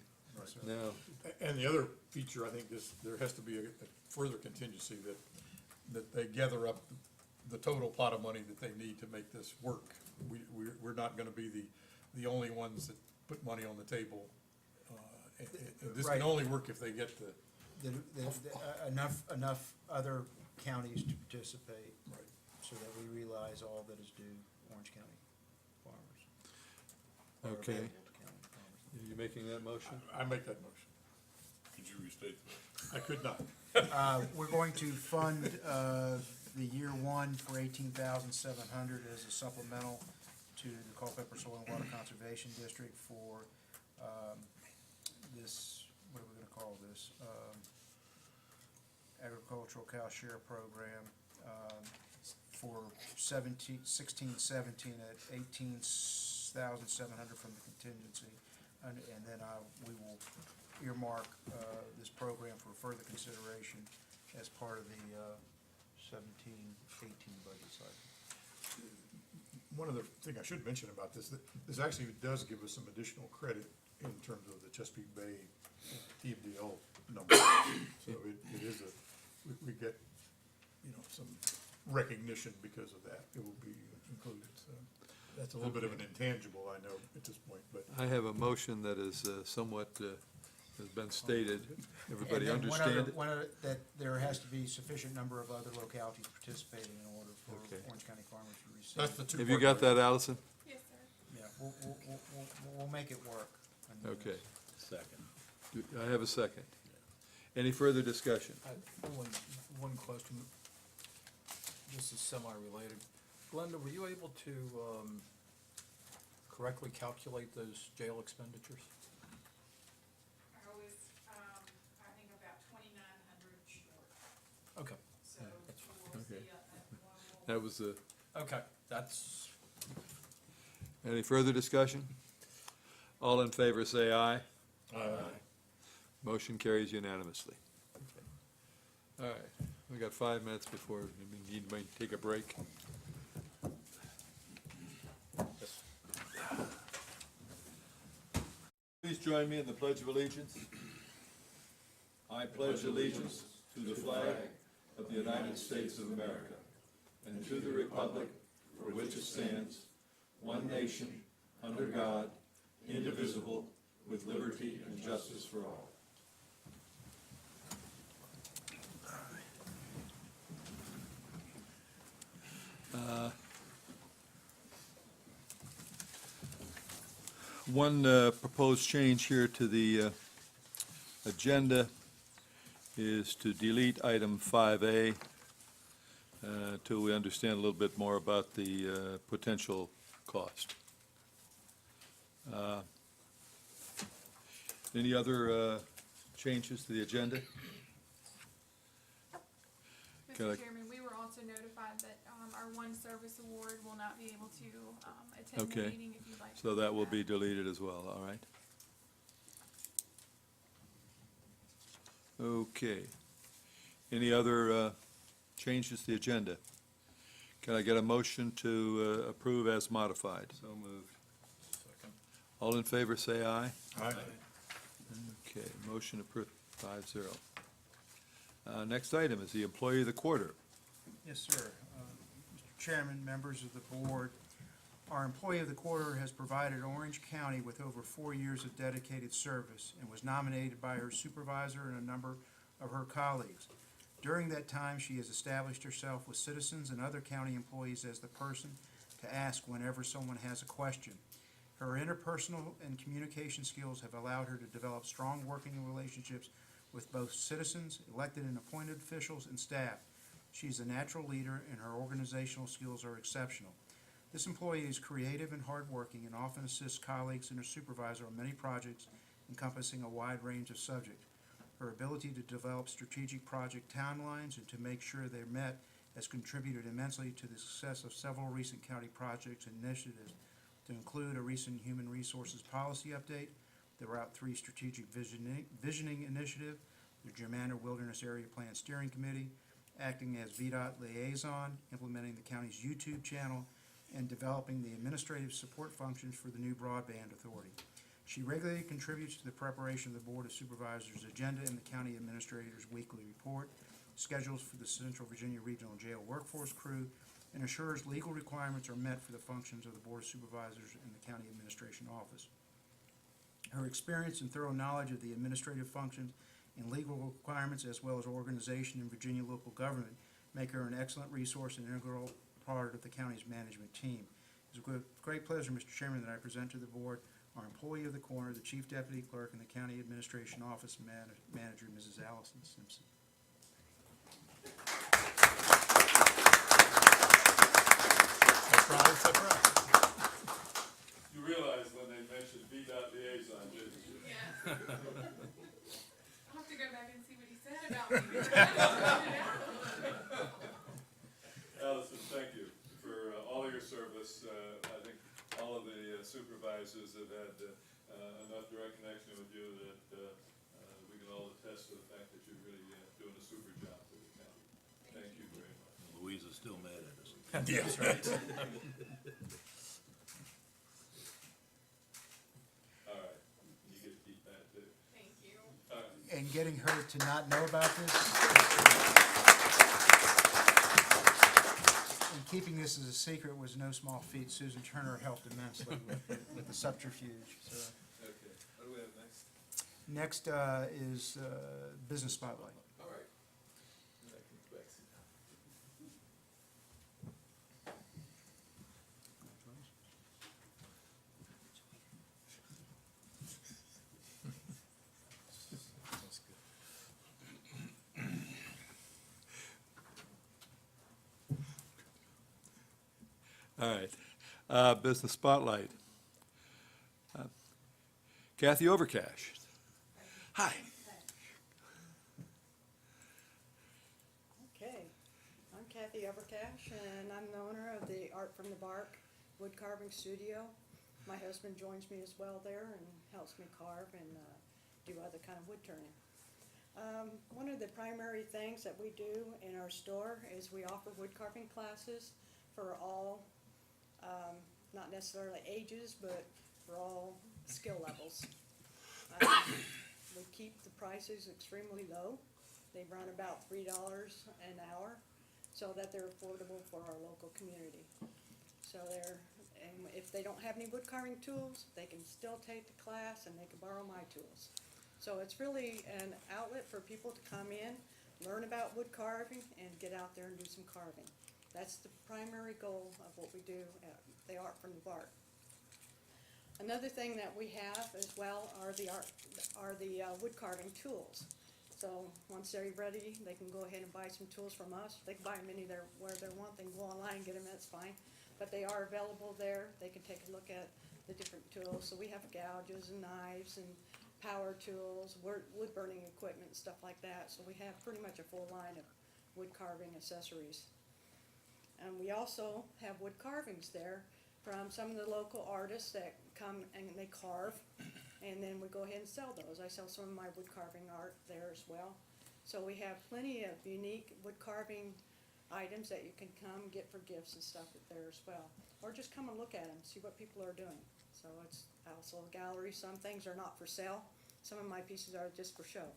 now. And the other feature, I think, there has to be a further contingency that they gather up the total pot of money that they need to make this work. We're not gonna be the only ones that put money on the table. And this Right. can only work if they get Enough other counties to participate, right. so that we realize all that is due Orange County farmers. or Okay. available to county farmers. Are you making that motion? I make that motion. Could you restate that? I could not. We're going to fund, the year 1 for 18,700 as a supplemental to the Culpeper Soil and Water Conservation District for, this, what are we gonna call this? Agricultural Cow Share Program, for 16-17 at 18,700 from the contingency. And then we will earmark, this program for further consideration as part of the, 17-18 budget cycle. One other thing I should mention about this, that this actually does give us some additional credit in terms of the Chesapeake Bay TMDL number. So it is we get, some recognition because of that. It will be included, so that's a little bit of an intangible, I know, at this point, but. I have a motion that is somewhat, has been stated. Everybody And then understand it? one other, that there has to be sufficient number of other localities participating in order for Okay. Orange County farmers to receive. That's the two. Have you got that, Allison? Yes, sir. Yeah, we'll make it work. Okay. Second. I have a second. Any further discussion? One question. This is semi-related. Glenda, were you able to correctly calculate those jail expenditures? I was, I think about 2,900 short, Okay, so we'll Okay. see one more. That was the, okay, that's, any further discussion? All in favor, say aye. Motion carries unanimously. All right, we got 5 minutes before we need to take a break. Please join me in the Pledge of Allegiance. I pledge allegiance to the flag of the United States of America and to the republic for which it stands, one nation, under God, indivisible, with liberty and justice for all. One proposed change here to the agenda is to delete item 5A until we understand a little bit more about the potential cost. Any other changes to the agenda? Can I- Mr. Chairman, we were also notified that our one service award will not be able to attend the Okay. meeting if you'd like. So that will be deleted as well, all right? Okay. Any other changes to the agenda? Can I get a motion to approve as modified? So moved. All in favor, say aye. Aye. Okay, motion approved, 5-0. Next item is the employee of the quarter. Yes, sir. Mr. Chairman, members of the board, our employee of the quarter has provided Orange County with over 4 years of dedicated service and was nominated by her supervisor and a number of her colleagues. During that time, she has established herself with citizens and other county employees as the person to ask whenever someone has a question. Her interpersonal and communication skills have allowed her to develop strong working relationships with both citizens, elected and appointed officials, and staff. She's a natural leader, and her organizational skills are exceptional. This employee is creative and hardworking and often assists colleagues and her supervisor on many projects encompassing a wide range of subjects. Her ability to develop strategic project timelines and to make sure they're met has contributed immensely to the success of several recent county projects and initiatives, to include a recent human resources policy update, the Route 3 Strategic Visioning Initiative, the Germander Wilderness Area Plan Steering Committee, acting as VDOT liaison, implementing the county's YouTube channel, and developing the administrative support functions for the new broadband authority. She regularly contributes to the preparation of the Board of Supervisors' agenda and the county administrator's weekly report, schedules for the Central Virginia Regional Jail Workforce Crew, and assures legal requirements are met for the functions of the Board of Supervisors and the County Administration Office. Her experience and thorough knowledge of the administrative functions and legal requirements, as well as organization in Virginia local government, make her an excellent resource and integral part of the county's management team. It's a great pleasure, Mr. Chairman, that I present to the board our employee of the corner, the Chief Deputy Clerk, and the County Administration Office Manager, Mrs. Allison Simpson. Surprise, surprise. You realize when they mentioned VDOT liaison, didn't you? Yeah. I'll have to go back and see what he said about me. Allison, thank you for all of your service. I think all of the supervisors have had enough direct connection with you that we can all attest to the fact that you're really doing a super job for the county. Thank you very much. Louise is still mad at us. That's right. All right, you get to keep that too. Thank you. All right. And getting her to not know about this, and keeping this as a secret was no small feat. Susan Turner helped immensely with the subterfuge. So, Okay, what do we have next? next is Business Spotlight. All right. All right, Business Spotlight. Kathy Overcash. Hi. Okay, I'm Kathy Evercash, and I'm the owner of the Art from the Bark wood carving studio. My husband joins me as well there and helps me carve and do other kind of wood turning. One of the primary things that we do in our store is we offer wood carving classes for all, not necessarily ages, but for all skill levels. We keep the prices extremely low. They run about $3 an hour, so that they're affordable for our local community. So and if they don't have any wood carving tools, they can still take the class and they can borrow my tools. So it's really an outlet for people to come in, learn about wood carving, and get out there and do some carving. That's the primary goal of what we do at the Art from the Bark. Another thing that we have as well are the wood carving tools. So once they're ready, they can go ahead and buy some tools from us. They can buy them where they want. They can go online and get them, that's fine. But they are available there. They can take a look at the different tools. So we have gouges and knives and power tools, wood burning equipment, stuff like that. So we have pretty much a full line of wood carving accessories. And we also have wood carvings there from some of the local artists that come and they carve, and then we go ahead and sell those. I sell some of my wood carving art there as well. So we have plenty of unique wood carving items that you can come get for gifts and stuff there as well. Or just come and look at them, see what people are doing. So it's also a gallery. Some things are not for sale. Some of my pieces are just for show.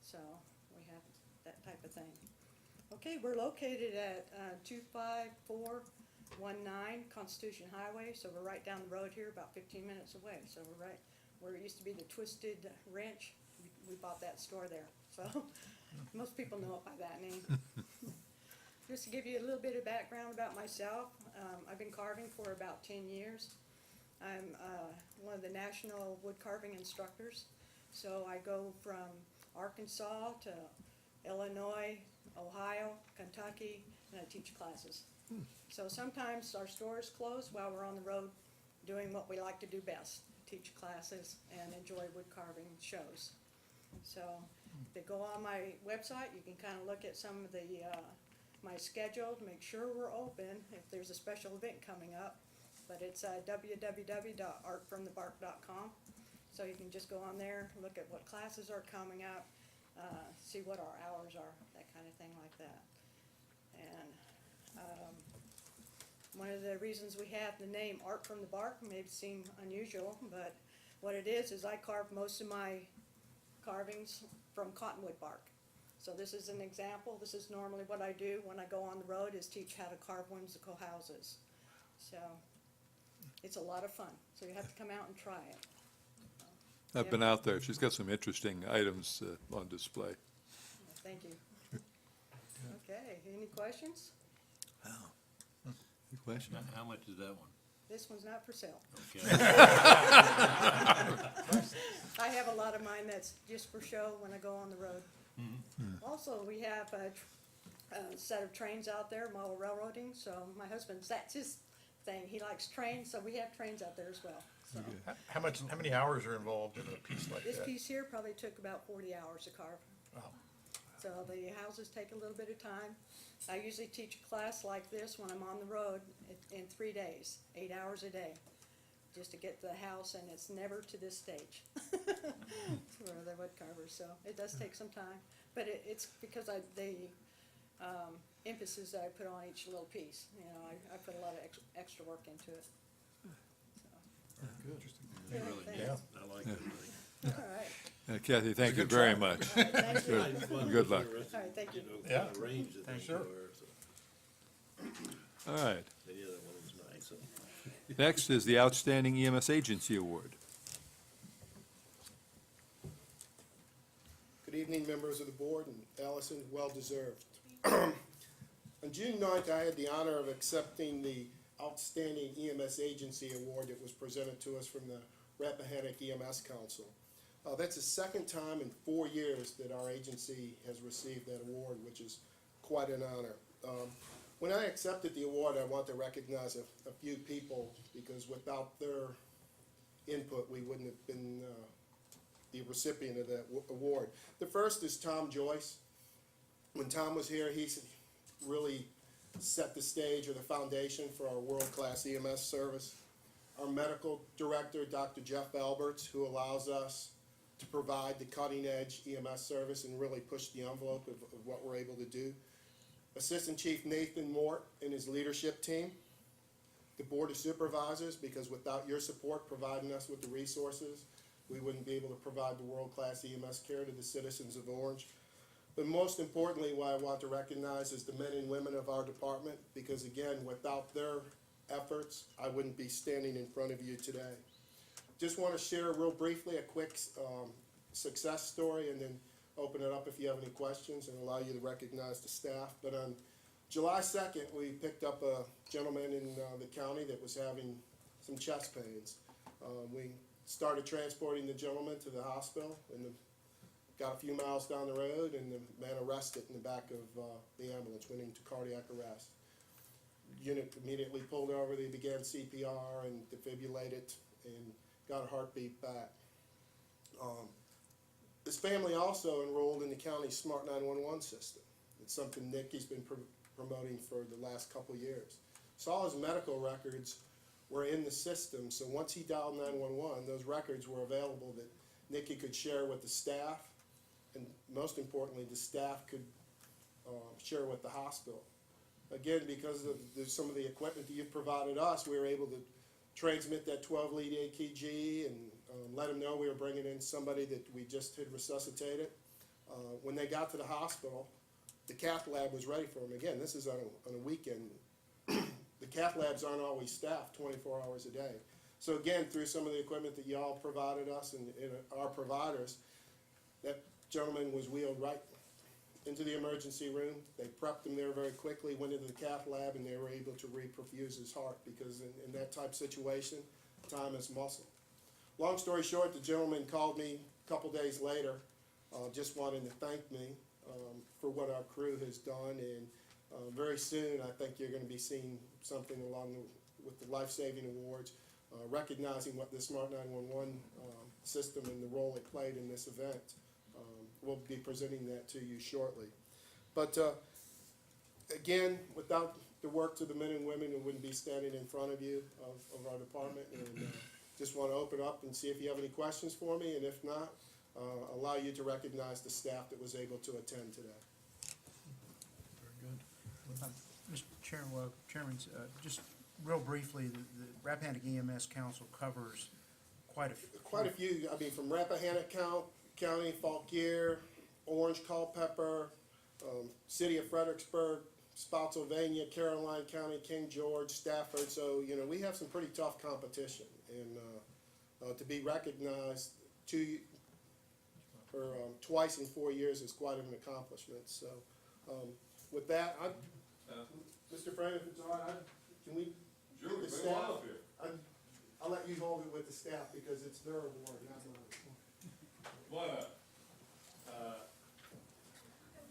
So we have that type of thing. Okay, we're located at 25419 Constitution Highway, so we're right down the road here, about 15 minutes away. So we're right where it used to be the Twisted Wrench. We bought that store there, so most people know it by that name. Just to give you a little bit of background about myself, I've been carving for about 10 years. I'm one of the national wood carving instructors, so I go from Arkansas to Illinois, Ohio, Kentucky, and I teach classes. So sometimes our store is closed while we're on the road doing what we like to do best, teach classes and enjoy wood carving shows. So if you go on my website, you can kind of look at some of the my schedule to make sure we're open if there's a special event coming up. But it's www.artfromthebark.com. So you can just go on there, look at what classes are coming up, see what our hours are, that kind of thing like that. And one of the reasons we have the name Art from the Bark may seem unusual, but what it is I carve most of my carvings from cottonwood bark. So this is an example. This is normally what I do when I go on the road is teach how to carve whimsical houses. So it's a lot of fun. So you have to come out and try it. I've been out there. She's got some interesting items on display. Thank you. Okay, any questions? Any question? How much is that one? This one's not for sale. Okay. I have a lot of mine that's just for show when I go on the road. Also, we have a set of trains out there, model railroading, so my husband's, that's his thing. He likes trains, so we have trains out there as well. So How many hours are involved in a piece like this that? piece here probably took about 40 hours to carve. Wow. So the houses take a little bit of time. I usually teach a class like this when I'm on the road in 3 days, 8 hours a day, just to get to the house, and it's never to this stage for the wood carvers. So it does take some time, but it's because the emphasis that I put on each little piece. You know, I put a lot of extra work into it. Good. Yeah, Really thanks. neat. Yeah. I like it. All right. Kathy, thank you good very try. much. All right, thank you. Good. Good luck. All right, thank you. Know, Yeah. kind of range that they Sure. are, so. All right. And the other one was nice. So. Next is the Outstanding EMS Agency Award. Good evening, members of the board, and Allison, well-deserved. On June 9th, I had the honor of accepting the Outstanding EMS Agency Award that was presented to us from the Rappahannock EMS Council. That's the second time in 4 years that our agency has received that award, which is quite an honor. When I accepted the award, I want to recognize a few people, because without their input, we wouldn't have been the recipient of that award. The first is Tom Joyce. When Tom was here, he really set the stage or the foundation for our world-class EMS service. Our medical director, Dr. Jeff Alberts, who allows us to provide the cutting-edge EMS service and really push the envelope of what we're able to do. Assistant Chief Nathan Mort and his leadership team. The Board of Supervisors, because without your support providing us with the resources, we wouldn't be able to provide the world-class EMS care to the citizens of Orange. But most importantly, what I want to recognize is the men and women of our department, because again, without their efforts, I wouldn't be standing in front of you today. Just want to share real briefly a quick success story, and then open it up if you have any questions and allow you to recognize the staff. But on July 2nd, we picked up a gentleman in the county that was having some chest pains. We started transporting the gentleman to the hospital, and got a few miles down the road, and the man arrested in the back of the ambulance, went into cardiac arrest. Unit immediately pulled over, they began CPR and defibrillated and got a heartbeat back. This family also enrolled in the county's Smart 911 system. It's something Nikki's been promoting for the last couple years. So all his medical records were in the system, so once he dialed 911, those records were available that Nikki could share with the staff, and most importantly, the staff could share with the hospital. Again, because of some of the equipment that you've provided us, we were able to transmit that 12-lead AKG and let them know we were bringing in somebody that we just had resuscitated. When they got to the hospital, the cath lab was ready for them. Again, this is on a weekend. The cath labs aren't always staffed 24 hours a day. So again, through some of the equipment that y'all provided us and our providers, that gentleman was wheeled right into the emergency room. They prepped him there very quickly, went into the cath lab, and they were able to reperfuse his heart, because in that type of situation, time is muscle. Long story short, the gentleman called me a couple days later, just wanting to thank me for what our crew has done, and very soon I think you're going to be seeing something along with the life-saving awards, recognizing what the Smart 911 system and the role it played in this event. We'll be presenting that to you shortly. But again, without the work to the men and women who wouldn't be standing in front of you of our department, and just want to open up and see if you have any questions for me, and if not, allow you to recognize the staff that was able to attend today. Very good. Mr. Chairman, just real briefly, the Rappahannock EMS Council covers quite a few. I mean, from Rappahannock County, Fauquier, Orange, Culpeper, City of Fredericksburg, Spotsylvania, Caroline County, King George, Stafford. So, you know, we have some pretty tough competition, and to be recognized twice in 4 years is quite an accomplishment. So, with that, Mr. Frank, if it's all right, can we get the staff? I'll let you hold it with the staff because it's their award, not mine. Why not?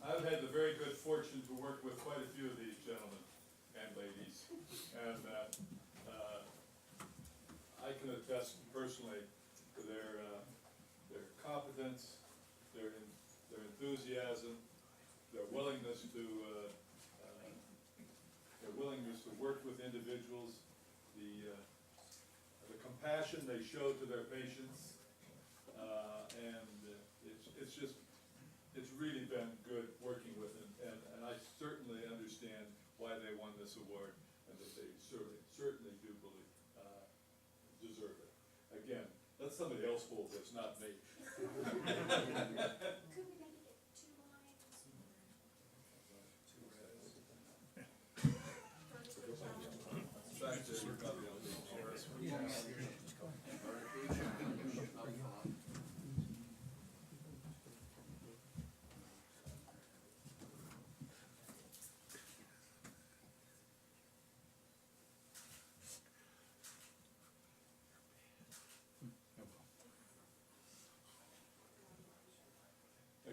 I've had the very good fortune to work with quite a few of these gentlemen and ladies, and I can attest personally to their competence, their enthusiasm, their willingness to work with individuals, the compassion they show to their patients, and it's really been good working with them, and I certainly understand why they won this award, and that they certainly do believe deserve it. Again, let somebody else hold this, not me.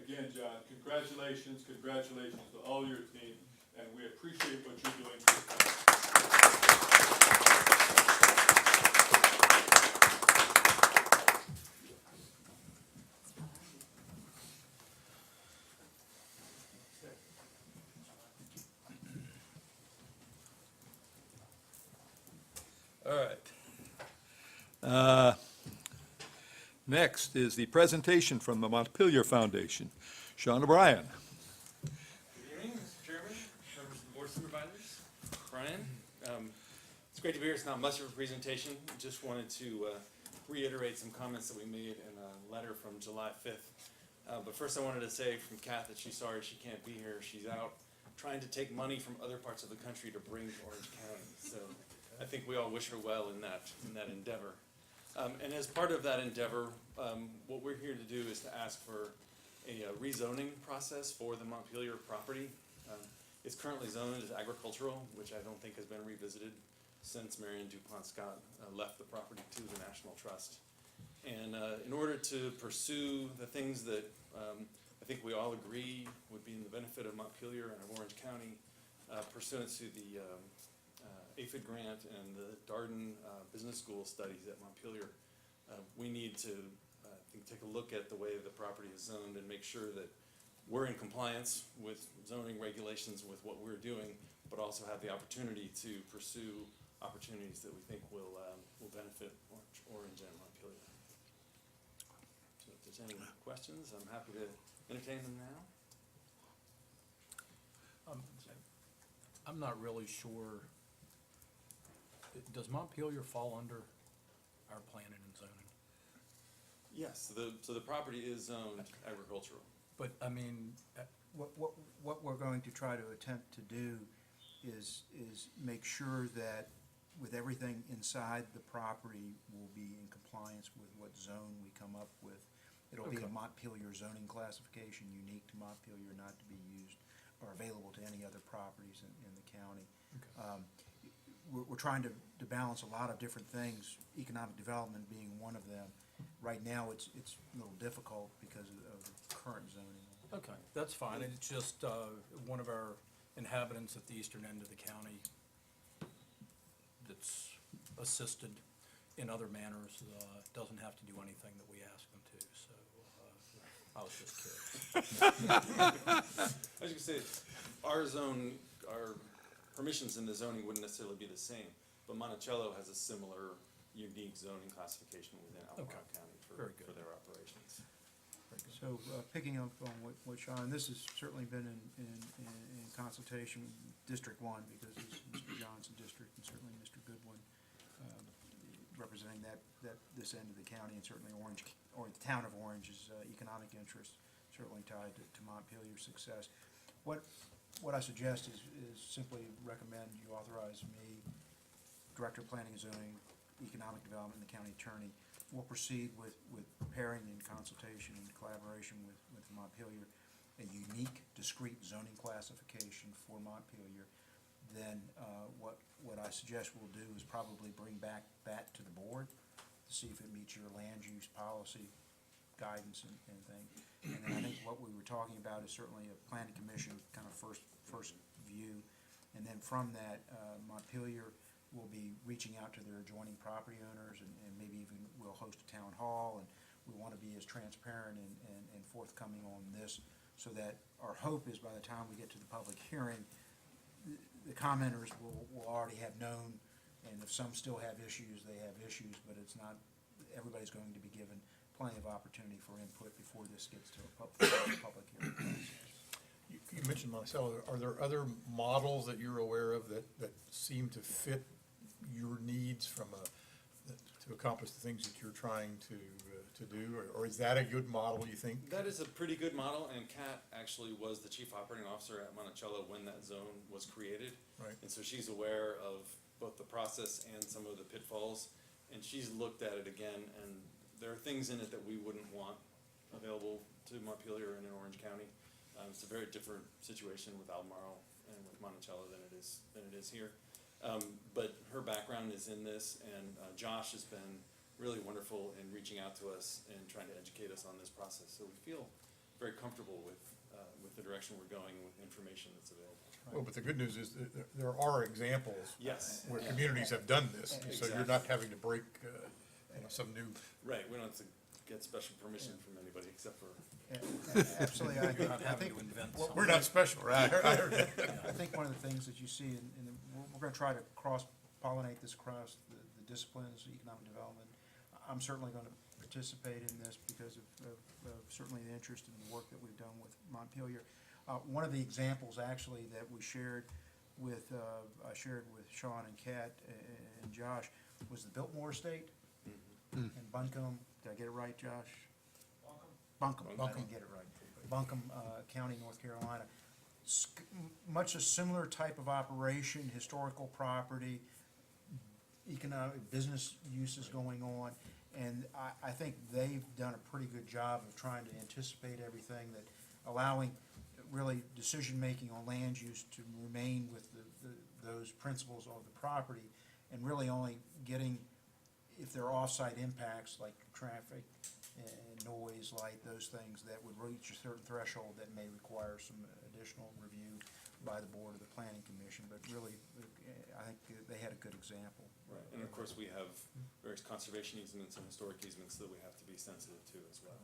Again, John, congratulations to all your team, and we appreciate what you're doing for the town. All right. Next is the presentation from the Montpelier Foundation. Sean O'Brien. Good evening, Mr. Chairman, members of the Board of Supervisors, Brian. It's great to be here. It's not much of a presentation. Just wanted to reiterate some comments that we made in a letter from July 5th. But first I wanted to say from Kath that she's sorry she can't be here. She's out trying to take money from other parts of the country to bring to Orange County. So I think we all wish her well in that endeavor. And as part of that endeavor, what we're here to do is to ask for a rezoning process for the Montpelier property. It's currently zoned as agricultural, which I don't think has been revisited since Marion DuPont Scott left the property to the National Trust. And in order to pursue the things that I think we all agree would be in the benefit of Montpelier and of Orange County, pursuant to the APHID grant and the Darden Business School studies at Montpelier, we need to I think take a look at the way the property is zoned and make sure that we're in compliance with zoning regulations with what we're doing, but also have the opportunity to pursue opportunities that we think will benefit Orange and Montpelier. So if there's any questions, I'm happy to entertain them now. I'm not really sure, does Montpelier fall under our planning and zoning? Yes, so the property is zoned agricultural. But, I mean, What we're going to try to attempt to do is make sure that with everything inside the property will be in compliance with what zone we come up with. It'll be a Okay. Montpelier zoning classification, unique to Montpelier, not to be used or available to any other properties in the county. We're trying to balance a lot of different things, economic development being one of them. Right now, it's a little difficult because of the current zoning. okay, that's fine, it's just, one of our inhabitants at the eastern end of the county that's assisted in other manners, doesn't have to do anything that we ask them to, so, I was just curious. I was gonna say, our zone, our permissions in the zoning wouldn't necessarily be the same, but Monticello has a similar unique zoning classification within Albemarle Okay. County Very good. for their operations. So, picking up on what Sean, this has certainly been in consultation with District One, because it's Mr. Johnson District and certainly Mr. Goodwin, representing this end of the county, and certainly Orange, or the town of Orange's economic interest, certainly tied to Montpelier's success. What I suggest is simply recommend you authorize me, Director of Planning and Zoning, Economic Development, and the county attorney. We'll proceed with preparing in consultation and collaboration with Montpelier a unique, discrete zoning classification for Montpelier. Then what I suggest we'll do is probably bring back that to the board to see if it meets your land use policy guidance and thing. And then I think what we were talking about is certainly a planning commission kind of first view. And then from that, Montpelier will be reaching out to their adjoining property owners, and maybe even we'll host a town hall, and we want to be as transparent and forthcoming on this, so that our hope is by the time we get to the public hearing, the commenters will already have known, and if some still have issues, they have issues, but it's not, everybody's going to be given plenty of opportunity for input before this gets to a public hearing process. You mentioned Monticello. Are there other models that you're aware of that seem to fit your needs to accomplish the things that you're trying to do? Or is that a good model, you think? That is a pretty good model, and Kat actually was the chief operating officer at Monticello when that zone was created. Right. And so she's aware of both the process and some of the pitfalls, and she's looked at it again, and there are things in it that we wouldn't want available to Montpelier and in Orange County. It's a very different situation with Albemarle and with Monticello than it is here. But her background is in this, and Josh has been really wonderful in reaching out to us and trying to educate us on this process. So we feel very comfortable with the direction we're going with the information that's available. Well, but the good news is that there are examples. Yes. Where communities have done this, so you're not having to break, some new. Right, we don't have to get special permission from anybody except for. Absolutely, I You're not think, having to invent something. We're not special, right? I heard that. I think one of the things that you see, we're gonna try to cross-pollinate this across the disciplines, economic development. I'm certainly gonna participate in this because of certainly the interest in the work that we've done with Montpelier. One of the examples actually that we shared with, I shared with Sean and Kat and Josh was the Biltmore Estate in Buncombe. Did I get it right, Josh? Buncombe, I didn't get it right. Buncombe County, North Carolina. Much a similar type of operation, historical property, economic, business uses going on. And I think they've done a pretty good job of trying to anticipate everything, that allowing really decision-making on land use to remain with those principles of the property. and really only getting, if there are off-site impacts like traffic and noise, light, those things that would reach a certain threshold that may require some additional review by the board or the planning commission, but really, I think they had a good example. Right, and of course, we have various conservation easements and historic easements that we have to be sensitive to as well.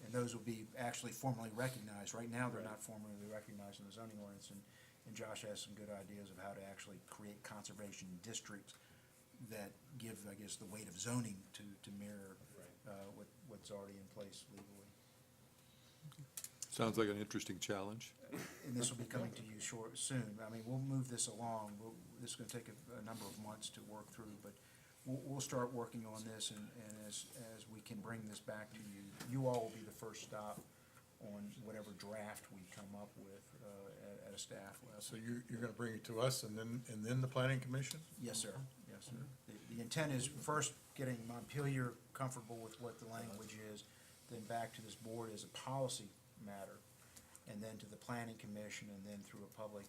And those will be actually formally recognized. Right now, they're Right. not formally recognized in the zoning ordinance, and Josh has some good ideas of how to actually create conservation districts that give, I guess, the weight of zoning to mirror what's already in place legally. Sounds like an interesting challenge. And this will be coming to you soon. I mean, we'll move this along. This is gonna take a number of months to work through, but we'll start working on this, and as we can bring this back to you, you all will be the first stop on whatever draft we come up with, at a staff level. So you're gonna bring it to us and then the planning commission? Yes, sir. Yes, sir. The intent is first getting Montpelier comfortable with what the language is, then back to this board as a policy matter, and then to the planning commission, and then through a public,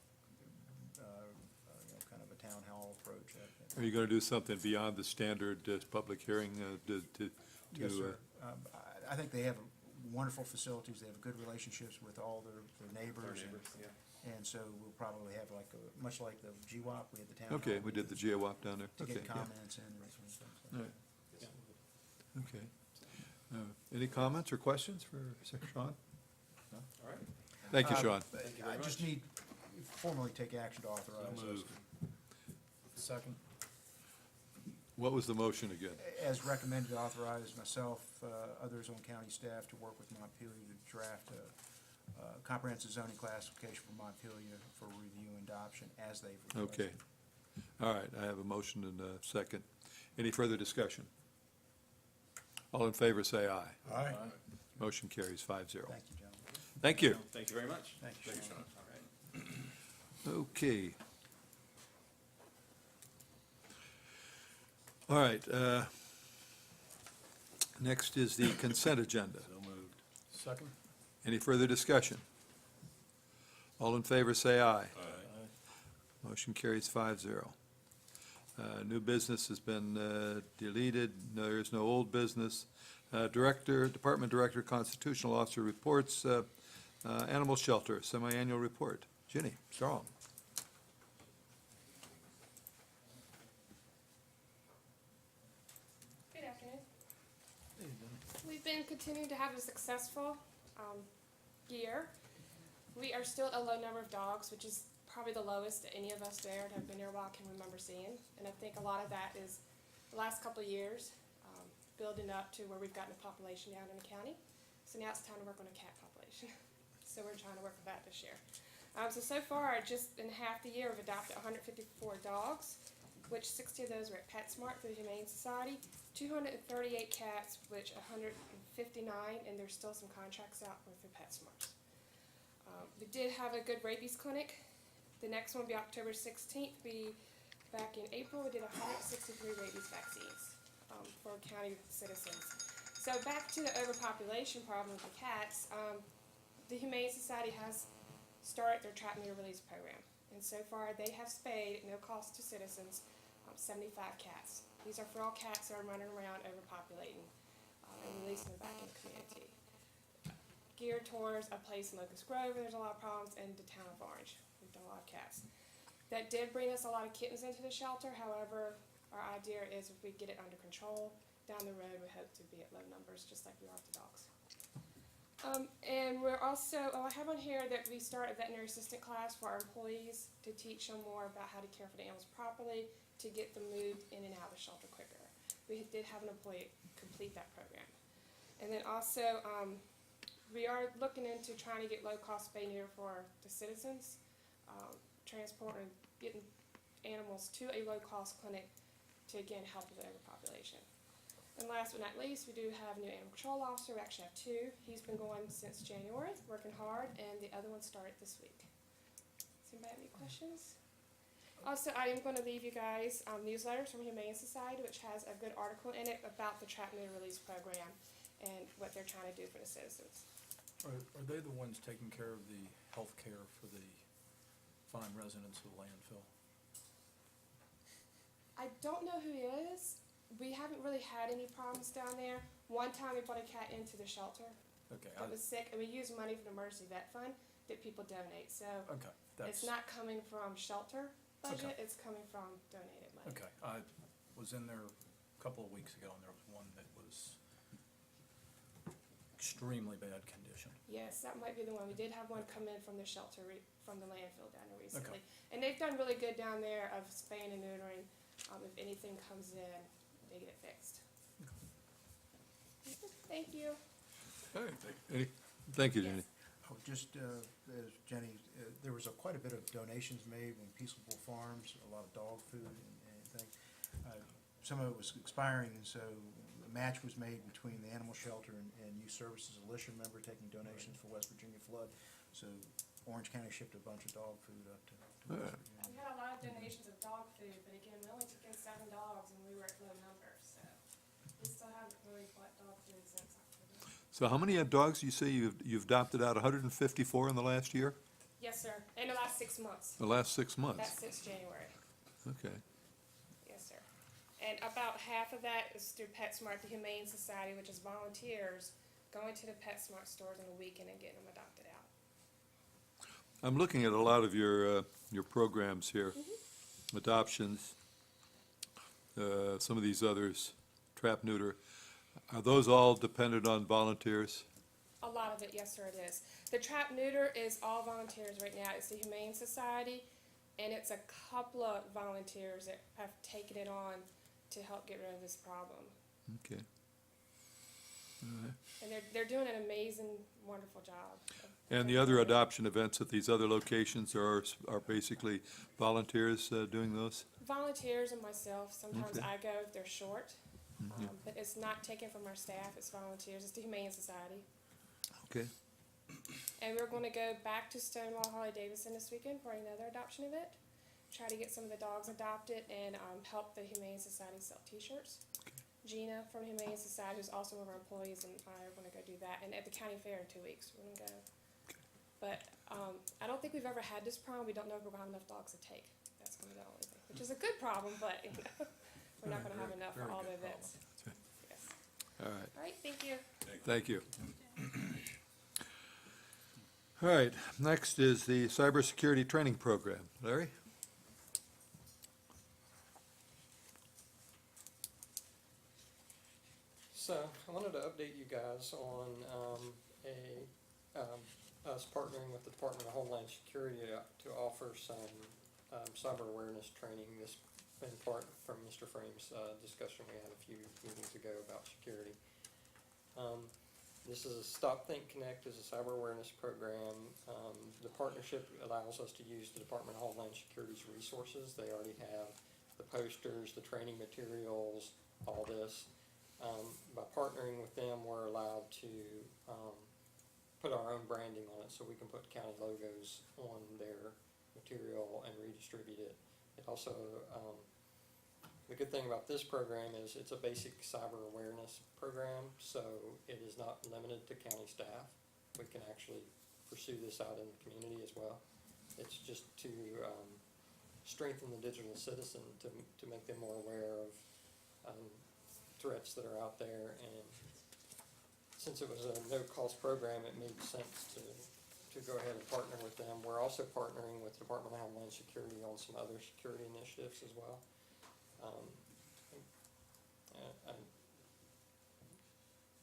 kind of a town hall approach. Are you gonna do something beyond the standard public hearing to? Yes, sir. I think they have wonderful facilities. They have good relationships with all their Our neighbors. neighbors, yeah. And so we'll probably have much like the GWAP, we had the town hall. Okay, we did the GWAP down there. To Okay, get yeah. comments in and things like All that. right. Okay. Any comments or questions for Sean? All right. Thank you, Sean. Thank you very I just much. need formally take action to authorize this. Second. What was the motion again? As recommended, authorize myself, others on county staff to work with Montpelier to draft a comprehensive zoning classification for Montpelier for review and adoption as they've requested. Okay. All right, I have a motion and a second. Any further discussion? All in favor, say aye. Aye. Motion carries 5-0. Thank you, gentlemen. Thank you. Thank you very much. Thank you, Sean. All right. Okay. All right, next is the consent agenda. So moved. Second. Any further discussion? All in favor, say aye. Motion carries 5-0. New business has been deleted. There is no old business. Department Director, Constitutional Officer reports, Animal Shelter, semi-annual report. Ginny, Strong. Good afternoon. We've been continuing to have a successful year. We are still a low number of dogs, which is probably the lowest that any of us there that have been here a while can remember seeing. And I think a lot of that is the last couple of years building up to where we've gotten a population down in the county. So now it's time to work on a cat population. So we're trying to work with that this year. So far, just in half the year, we've adopted 154 dogs, which 60 of those are at PetSmart through the Humane Society, 238 cats, which 159, and there's still some contracts out with the PetSmart. We did have a good rabies clinic. The next one will be October 16th. Back in April, we did 163 rabies vaccines for county citizens. So back to the overpopulation problem with the cats, the Humane Society has started their trap neuter release program. And so far, they have spayed, at no cost to citizens, 75 cats. These are for all cats that are running around overpopulating and releasing them back in the community. Gear tours, a place in Locust Grove where there's a lot of problems, and the town of Orange. We've done a lot of cats. That did bring us a lot of kittens into the shelter. However, our idea is if we get it under control, down the road we hope to be at low numbers, just like we are with the dogs. And we're also, I have on here that we start a veterinary assistant class for our employees to teach them more about how to care for the animals properly, to get them moved in and out of the shelter quicker. We did have an employee complete that program. And then also, we are looking into trying to get low-cost spay neuter for the citizens, transporting, getting animals to a low-cost clinic to, again, help with the overpopulation. And last but not least, we do have a new animal control officer. We actually have two. He's been going since January, working hard, and the other one started this week. Does anybody have any questions? Also, I am going to leave you guys newsletters from Humane Society, which has a good article in it about the trap neuter release program and what they're trying to do for the citizens. Are they the ones taking care of the health care for the fine residents of the landfill? I don't know who he is. We haven't really had any problems down there. One time we brought a cat into the shelter Okay, that was sick, and we used money from the emergency vet fund that people donate. So okay, it's that's, not coming from shelter budget, Okay. it's coming from donated money. okay. I was in there a couple of weeks ago, and there was one that was extremely bad condition. Yes, that might be the one. We did have one come in from the shelter, from the landfill down there recently. And they've done really good down there of spaying and neutering. If anything comes in, they get it fixed. Thank you. All right. Thank you, Jenny. Oh, just, as Jenny, there was quite a bit of donations made when Peaceable Farms, a lot of dog food and things. Some of it was expiring, and so a match was made between the animal shelter and Youth Services. Alicia, remember, taking donations for West Virginia flood. So Orange County shipped a bunch of dog food up to West Virginia. We had a lot of donations of dog food, but again, we only took in 7 dogs and we were at low numbers, so we still haven't really bought dog food since October. So how many dogs you say you've adopted out? 154 in the last year? Yes, sir. In the last 6 months. The last 6 months? That's since January. Okay. Yes, sir. And about half of that is through PetSmart, the Humane Society, which is volunteers going to the PetSmart stores on the weekend and getting them adopted out. I'm looking at a lot of your programs here. Adoptions, some of these others, trap, neuter. Are those all dependent on volunteers? A lot of it, yes, sir, it is. The trap neuter is all volunteers right now. It's the Humane Society, and it's a couple of volunteers that have taken it on to help get rid of this problem. Okay. All right. And they're doing an amazing, wonderful job. And the other adoption events at these other locations are basically volunteers doing those? Volunteers and myself, sometimes Okay. I go if they're short, but it's not taken from our staff, it's volunteers, it's the Humane Society. Okay. And we're gonna go back to Stonewall Harley Davidson this weekend for another adoption event. Try to get some of the dogs adopted and help the Humane Society sell t-shirts. Gina from the Humane Society, who's also one of our employees, and I are gonna go do that. And at the county fair in 2 weeks, we're gonna go. But I don't think we've ever had this problem. We don't know if we're gonna have enough dogs to take. That's gonna be the only thing, which is a good problem, but you know, we're not gonna have enough for all the events. Yes. All right. All right, thank you. Thank you. All right, next is the cybersecurity training program. Larry? So, I wanted to update you guys on us partnering with the Department of Homeland Security to offer some cyber awareness training. This in part from Mr. Frame's discussion we had a few meetings ago about security. This is a Stop, Think, Connect is a cyber awareness program. The partnership allows us to use the Department of Homeland Security's resources. They already have the posters, the training materials, all this. By partnering with them, we're allowed to put our own branding on it, so we can put county logos on their material and redistribute it. It also, the good thing about this program is it's a basic cyber awareness program, so it is not limited to county staff. We can actually pursue this out in the community as well. It's just to strengthen the digital citizen, to make them more aware of threats that are out there. And since it was a no-cost program, it made sense to go ahead and partner with them. We're also partnering with Department of Homeland Security on some other security initiatives as well.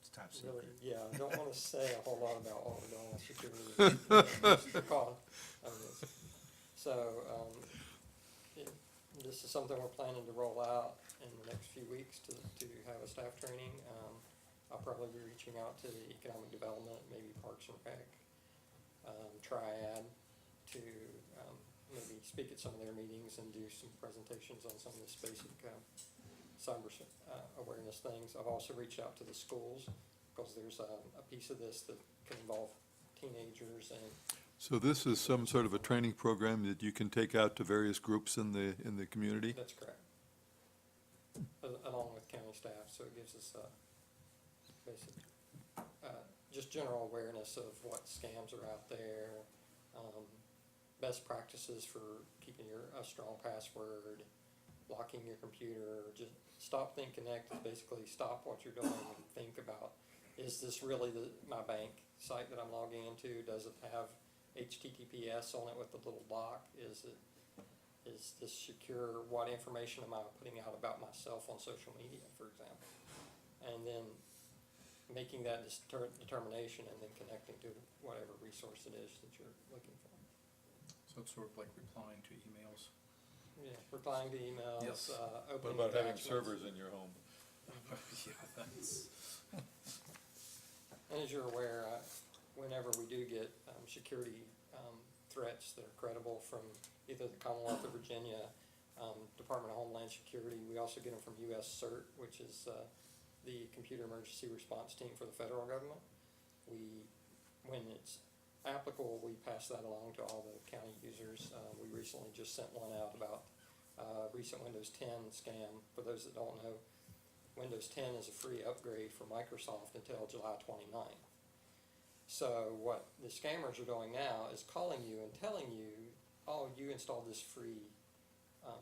It's top Really, secret. yeah, I don't want to say a whole lot about what we're doing with security. This is something we're planning to roll out in the next few weeks to have a staff training. I'll probably be reaching out to the Economic Development, maybe Parks and Rec, Triad, to maybe speak at some of their meetings and do some presentations on some of this basic cyber awareness things. I've also reached out to the schools, because there's a piece of this that can involve teenagers. And So this is some sort of a training program that you can take out to various groups in the community? that's correct, along with county staff, so it gives us basic, just general awareness of what scams are out there, best practices for keeping a strong password, locking your computer, or just stop, think, connect, is basically stop what you're doing and think about, is this really my bank site that I'm logging into? Does it have HTTPS on it with the little lock? Is this secure? What information am I putting out about myself on social media, for example? And then making that determination and then connecting to whatever resource it is that you're looking for. So it's sort of like replying to emails. Yeah, replying to emails, Yes. What opening about having attachments. servers in your home? Yeah, that's. And as you're aware, whenever we do get security threats that are credible from either the Commonwealth of Virginia, Department of Homeland Security, we also get them from US CERT, which is the Computer Emergency Response Team for the federal government. When it's applicable, we pass that along to all the county users. We recently just sent one out about recent Windows 10 scam. For those that don't know, Windows 10 is a free upgrade for Microsoft until July 29th. So what the scammers are doing now is calling you and telling you, oh, you installed this free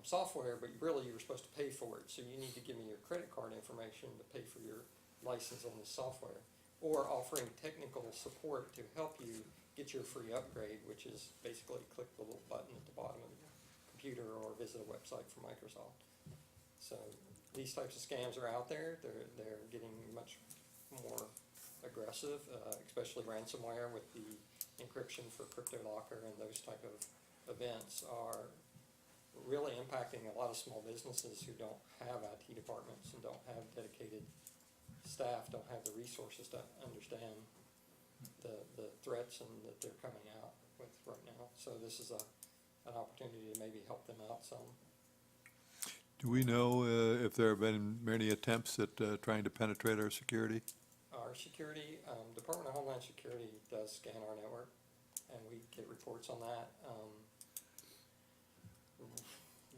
software, but really you were supposed to pay for it, so you need to give me your credit card information to pay for your license on this software. Or offering technical support to help you get your free upgrade, which is basically click the little button at the bottom of your computer or visit a website from Microsoft. So these types of scams are out there. They're getting much more aggressive, especially ransomware with the encryption for CryptoLocker, and those type of events are really impacting a lot of small businesses who don't have IT departments and don't have dedicated staff, don't have the resources to understand the threats and that they're coming out with right now. So this is an opportunity to maybe help them out some. Do we know if there have been many attempts at trying to penetrate our security? Our security, Department of Homeland Security does scan our network, and we get reports on that.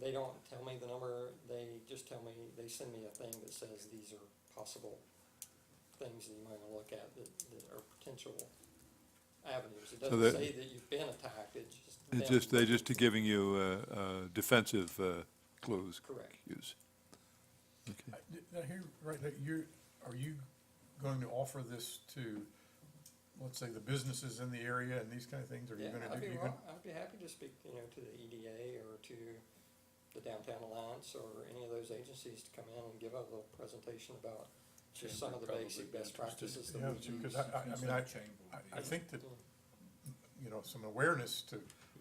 They don't tell me the number, they just tell me, they send me a thing that says these are possible things that you might want to look at that are potential avenues. It So doesn't say that you've been attacked, it's just. They're just giving you defensive clues. Correct. Cues. Okay. Now here, right, are you going to offer this to, let's say, the businesses in the area and these kind of things? Are you Yeah, gonna I'd do? I'd be happy to speak, to the EDA or to the Downtown Alliance or any of those agencies to come in and give a little presentation about just some of the basic best practices that Yeah, we use. because I think that, some awareness to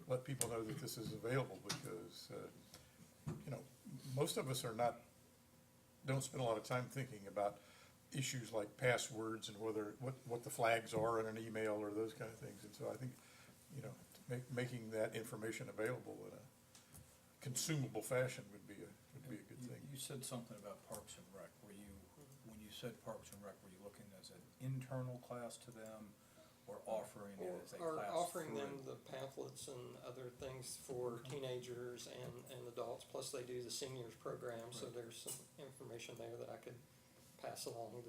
let people know that this is available, because, most of us don't spend a lot of time thinking about issues like passwords and what the flags are in an email or those kind of things. And so I think, making that information available in a consumable fashion would be a good thing. You said something about Parks and Rec. When you said Parks and Rec, were you looking as an internal class to them, or offering it as a Or class? offering them through? the pamphlets and other things for teenagers and adults, plus they do the seniors program, so there's some information there that I could pass along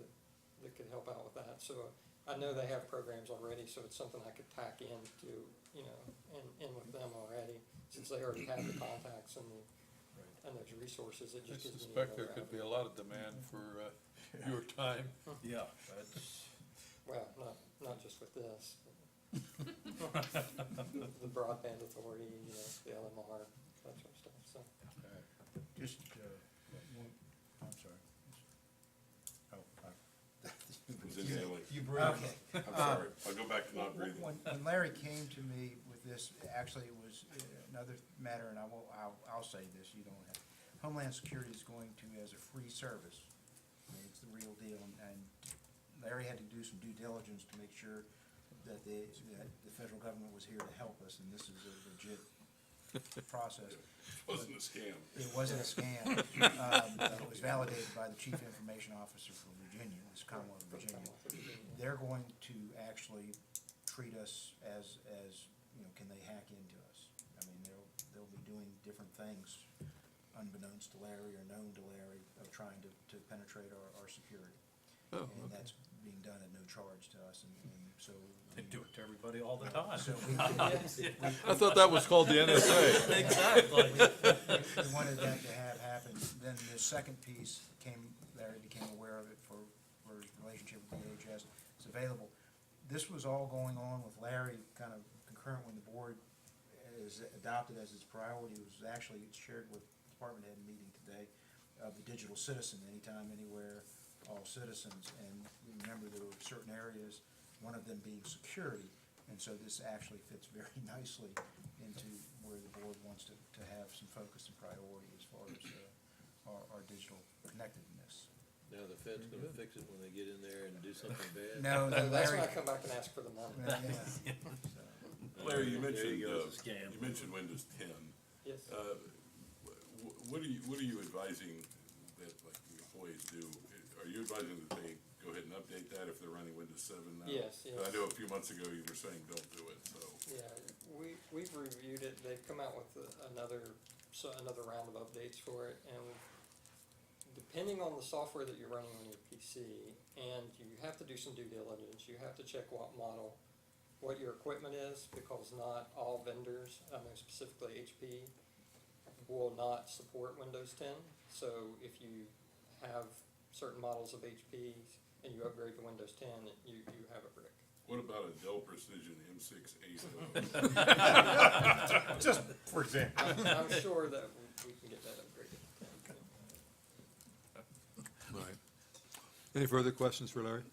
that could help out with that. So I know they have programs already, so it's something I could tack into, in with them already, since they already have the contacts and those resources. It I just gives me suspect there another could be a avenue. lot of demand for your time. Yeah, that's, Well, not just with this. The broadband authority, the LMR, that sort of stuff, so. Just, I'm sorry. It was inhaling. you breathe. Okay. I'm sorry, I'll go back to not breathing. When Larry came to me with this, actually it was another matter, and I'll say this, you don't have, Homeland Security is going to, as a free service, I mean, it's the real deal, and Larry had to do some due diligence to make sure that the federal government was here to help us, and this is a legit process. It wasn't a scam. It wasn't a scam. It was validated by the Chief Information Officer for Virginia, this Commonwealth of Virginia. They're going to actually treat us as, can they hack into us? I mean, they'll be doing different things unbeknownst to Larry or known to Larry of trying to penetrate our security. Oh, And that's being done at no charge to us, and so. They do it to everybody all the time. So we I thought that was called the NSA. Exactly. we wanted that to happen then the second piece Larry became aware of it for his relationship with DHS. It's available. This was all going on with Larry kind of concurrent when the board is adopted as its priority. It was actually shared with department head meeting today of the digital citizen, anytime, anywhere, all citizens. And remember, there were certain areas, one of them being security. And so this actually fits very nicely into where the board wants to have some focus and priority as far as our digital connectedness. Now the Fed's gonna fix it when they get in there and do something bad. No, That's Larry. when I come back and ask for the money. Yeah. Larry, you There mentioned, you go, it's a scam. you mentioned Windows 10. Yes. What are you advising that, like, the employees do? Are you advising that they go ahead and update that if they're running Windows 7 now? Yes, yes. I know a few months ago you were saying don't do it, so. Yeah, we've reviewed it, they've come out with another round of updates for it, and depending on the software that you're running on your PC, and you have to do some due diligence, you have to check what model, what your equipment is, because not all vendors, I know specifically HP, will not support Windows 10, so if you have certain models of HP and you upgrade to Windows 10, you have a brick. What about a Dell Precision M680? Just for example. I'm sure that we can get that upgraded. All right. Any further questions for Larry?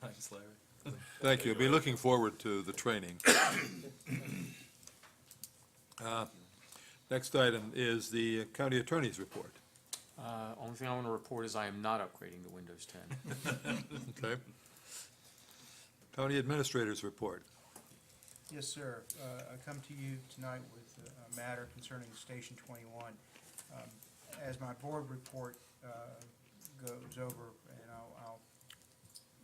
Thanks, Larry. Thank you. I'll be looking forward to the training. Next item is the county attorney's report. Only thing I want to report is I am not upgrading to Windows 10. Okay. County administrator's report. Yes, sir. I come to you tonight with a matter concerning Station 21. As my board report goes over, and I'll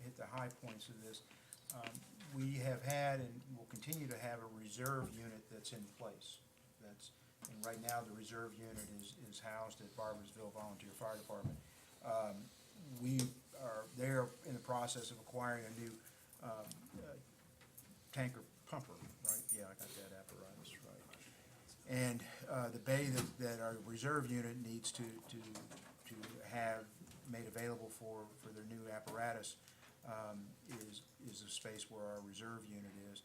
hit the high points of this, we have had and will continue to have a reserve unit that's in place. And right now, the reserve unit is housed at Barboursville Volunteer Fire Department. They're in the process of acquiring a new tanker pumper, right? Yeah, I got that apparatus right. And the bay that our reserve unit needs to have made available for their new apparatus is a space where our reserve unit is.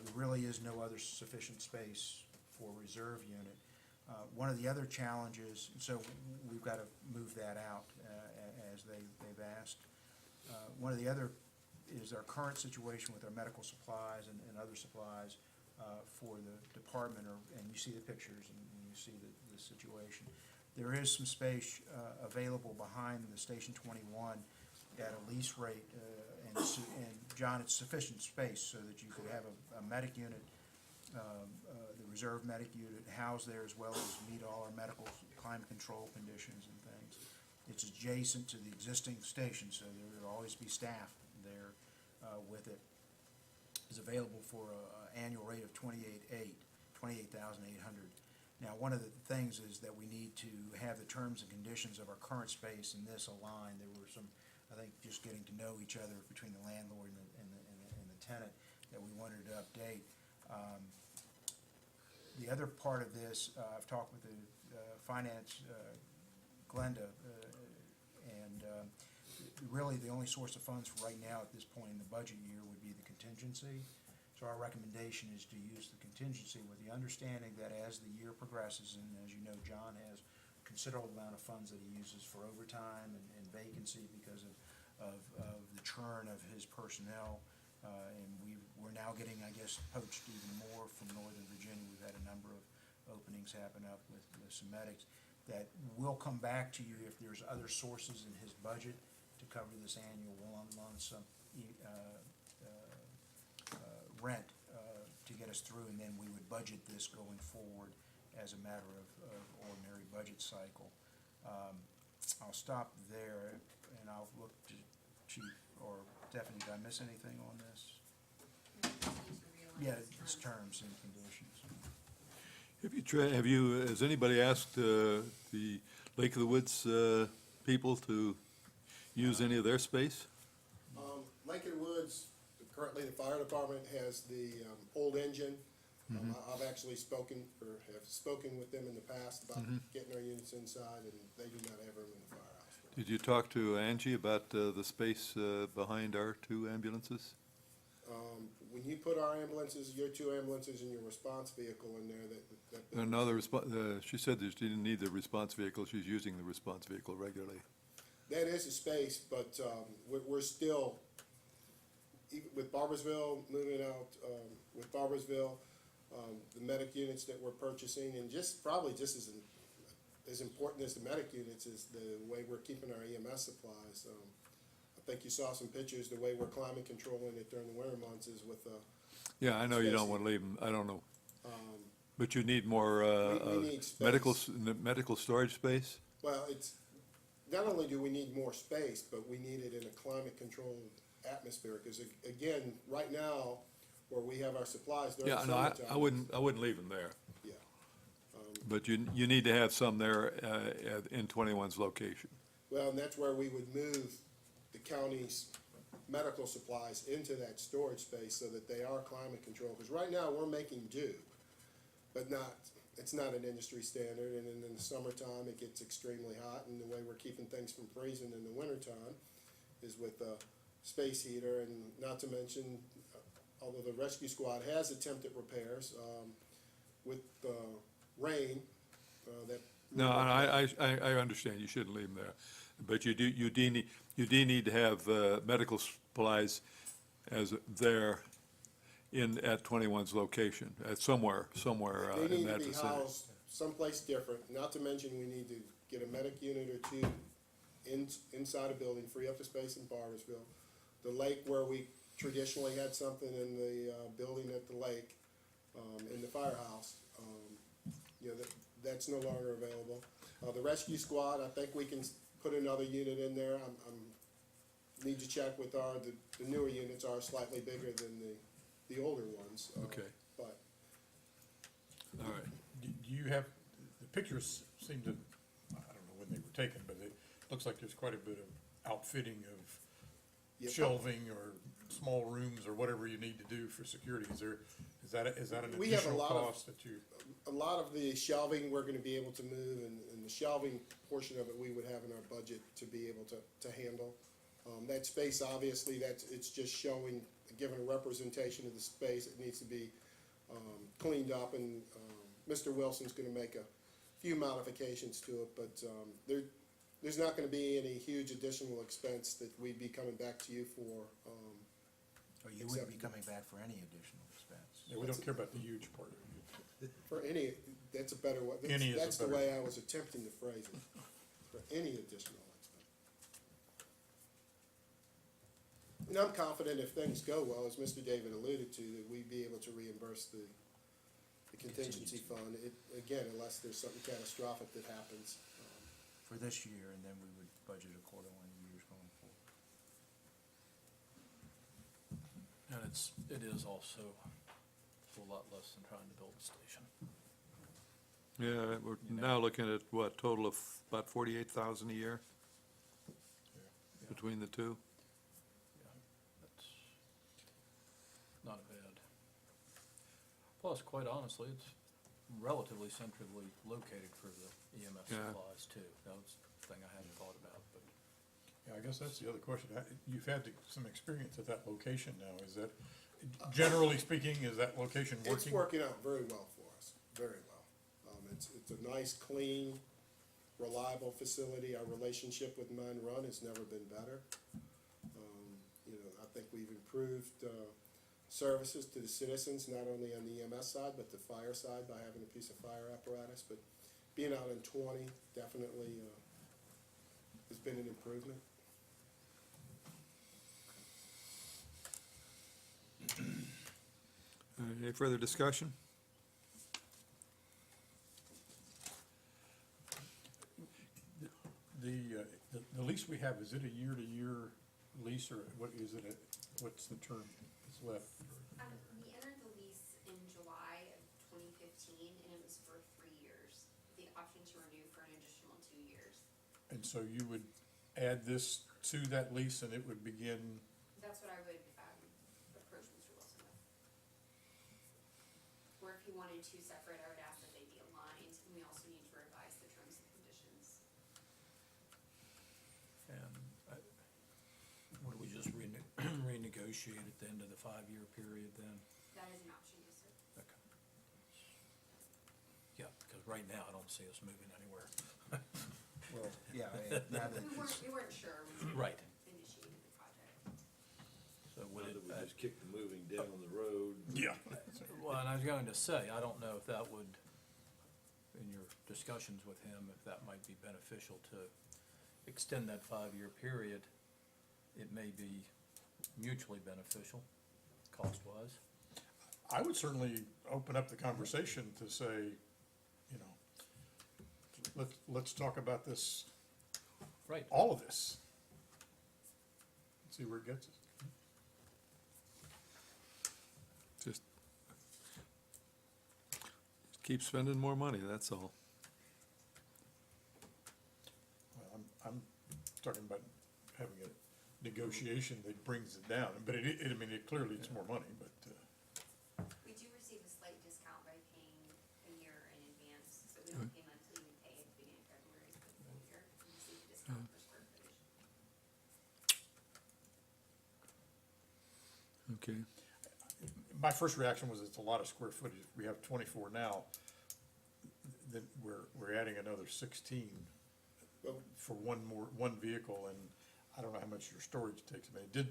There really is no other sufficient space for reserve unit. One of the other challenges, so we've got to move that out as they've asked. One of the other is our current situation with our medical supplies and other supplies for the department, and you see the pictures and you see the situation. There is some space available behind the Station 21 at a lease rate, and John, it's sufficient space so that you could have a medic unit, the reserve medic unit housed there, as well as meet all our medical climate control conditions and things. It's adjacent to the existing station, so there will always be staff there with it. It's available for an annual rate of $28,800. Now, one of the things is that we need to have the terms and conditions of our current space and this aligned. There were some, I think, just getting to know each other between the landlord and the tenant that we wanted to update. The other part of this, I've talked with the finance, Glenda, and really the only source of funds right now at this point in the budget year would be the contingency. So our recommendation is to use the contingency with the understanding that as the year progresses, and as you know, John has a considerable amount of funds that he uses for overtime and vacancy because of the churn of his personnel. And we're now getting, I guess, poached even more from Northern Virginia. We've had a number of openings happen up with some medics that will come back to you if there's other sources in his budget to cover this annual lump sum rent to get us through, and then we would budget this going forward as a matter of ordinary budget cycle. I'll stop there, and I'll look to Chief or Stephanie, did I miss anything on this? Yeah, it's terms and conditions. Has anybody asked the Lake of the Woods people to use any of their space? Lake of the Woods, currently the fire department has the old engine I've actually spoken, or have spoken with them in the past about getting our units inside, and they do not have room in the firehouse. Did you talk to Angie about the space behind our two ambulances? When you put our ambulances, your two ambulances and your response vehicle in there, that. No, she said that she didn't need the response vehicle. She's using the response vehicle regularly. That is a space, but we're still, even with Barbersville, moving out with Barbersville, the medic units that we're purchasing, and probably just as important as the medic units is the way we're keeping our EMS supplies. I think you saw some pictures, the way we're climate controlling it during the winter months is with Yeah, I know you don't want to leave them. I don't know. But you need more we need space. medical storage space? Well, not only do we need more space, but we need it in a climate-controlled atmosphere, because again, right now, where we have our supplies during the Yeah, no, summertime. I wouldn't leave them there. Yeah. But you need to have some there in 21's location. Well, and that's where we would move the county's medical supplies into that storage space so that they are climate controlled. Because right now, we're making do, but it's not an industry standard, and in the summertime, it gets extremely hot, and the way we're keeping things from freezing in the wintertime is with a space heater, and not to mention, although the rescue squad has attempted repairs, with rain, that. No, I understand, you shouldn't leave them there, but you do need to have medical supplies as there at 21's location, at somewhere They in need that to be vicinity. housed someplace different, not to mention we need to get a medic unit or two inside a building, free up the space in Barbersville. The lake where we traditionally had something in the building at the lake, in the firehouse, that's no longer available. The rescue squad, I think we can put another unit in there. Need to check with the newer units are slightly bigger than the older ones. Okay. But All right. Do you have, the pictures seem to, I don't know when they were taken, but it looks like there's quite a bit of outfitting of Yeah. shelving or small rooms or whatever you need to do for security. Is that an We have a additional lot of- cost that you? a lot of the shelving we're gonna be able to move, and the shelving portion of it we would have in our budget to be able to handle. That space, obviously, it's just showing, giving a representation of the space. It needs to be cleaned up, and Mr. Wilson's gonna make a few modifications to it, but there's not gonna be any huge additional expense that we'd be coming back to you for. Or you wouldn't be coming back for any additional expense. Yeah, we don't care about the huge part of it. For any, that's a better way, Any is a that's the better- way I was attempting to phrase it, for any additional expense. And I'm confident if things go well, as Mr. David alluded to, that we'd be able to reimburse the contingency fund, again, unless there's something catastrophic that happens. For this year, and then we would budget accordingly in years going forward. And it is also a whole lot less than trying to build a station. Yeah, we're now looking at what, total of about 48,000 a year between the two? Yeah, that's not bad. Plus, quite honestly, it's relatively centrally located for the EMS Yeah. supplies too. That was the thing I hadn't thought about, but. Yeah, I guess that's the other question. You've had some experience at that location now. Is that, generally speaking, is that location working? It's working out very well for us, very well. It's a nice, clean, reliable facility. Our relationship with Mine Run has never been better. I think we've improved services to the citizens, not only on the EMS side, but the fire side by having a piece of fire apparatus. But being out in 20 definitely has been an improvement. Any further discussion? The lease we have, is it a year-to-year lease, or what is it, what's the term that's left? We entered the lease in July of 2015, and it was for 3 years. The option to renew for an additional 2 years. And so you would add this to that lease and it would begin, That's what I would approach Mr. Wilson with. Or if we wanted two separate, I would ask that they be aligned, and we also need to revise the terms and conditions. And what do we just renegotiate at the end of the 5-year period then? That is an option, yes, sir. Okay. Yeah, because right now I don't see us moving anywhere. Well, yeah, now that it's, We weren't sure when we Right. initiated the project. So Whether would it, we just kick the moving down the road. Yeah. well, and I was going to say, I don't know if that would, in your discussions with him, if that might be beneficial to extend that 5-year period. It may be mutually beneficial, cost-wise. I would certainly open up the conversation to say, you know, let's talk about this, Right. all of this. See where it gets us. Just keep spending more money, that's all. Well, I'm talking about having a negotiation that brings it down, but I mean, it clearly it's more money, but, We do receive a slight discount by paying a year in advance, so we don't pay monthly, we pay at the beginning of February for the full year. We receive a discount for square footage. Okay. my first reaction was it's a lot of square footage. We have 24 now, then we're adding another 16 for one vehicle, and I don't know how much your storage takes. I mean,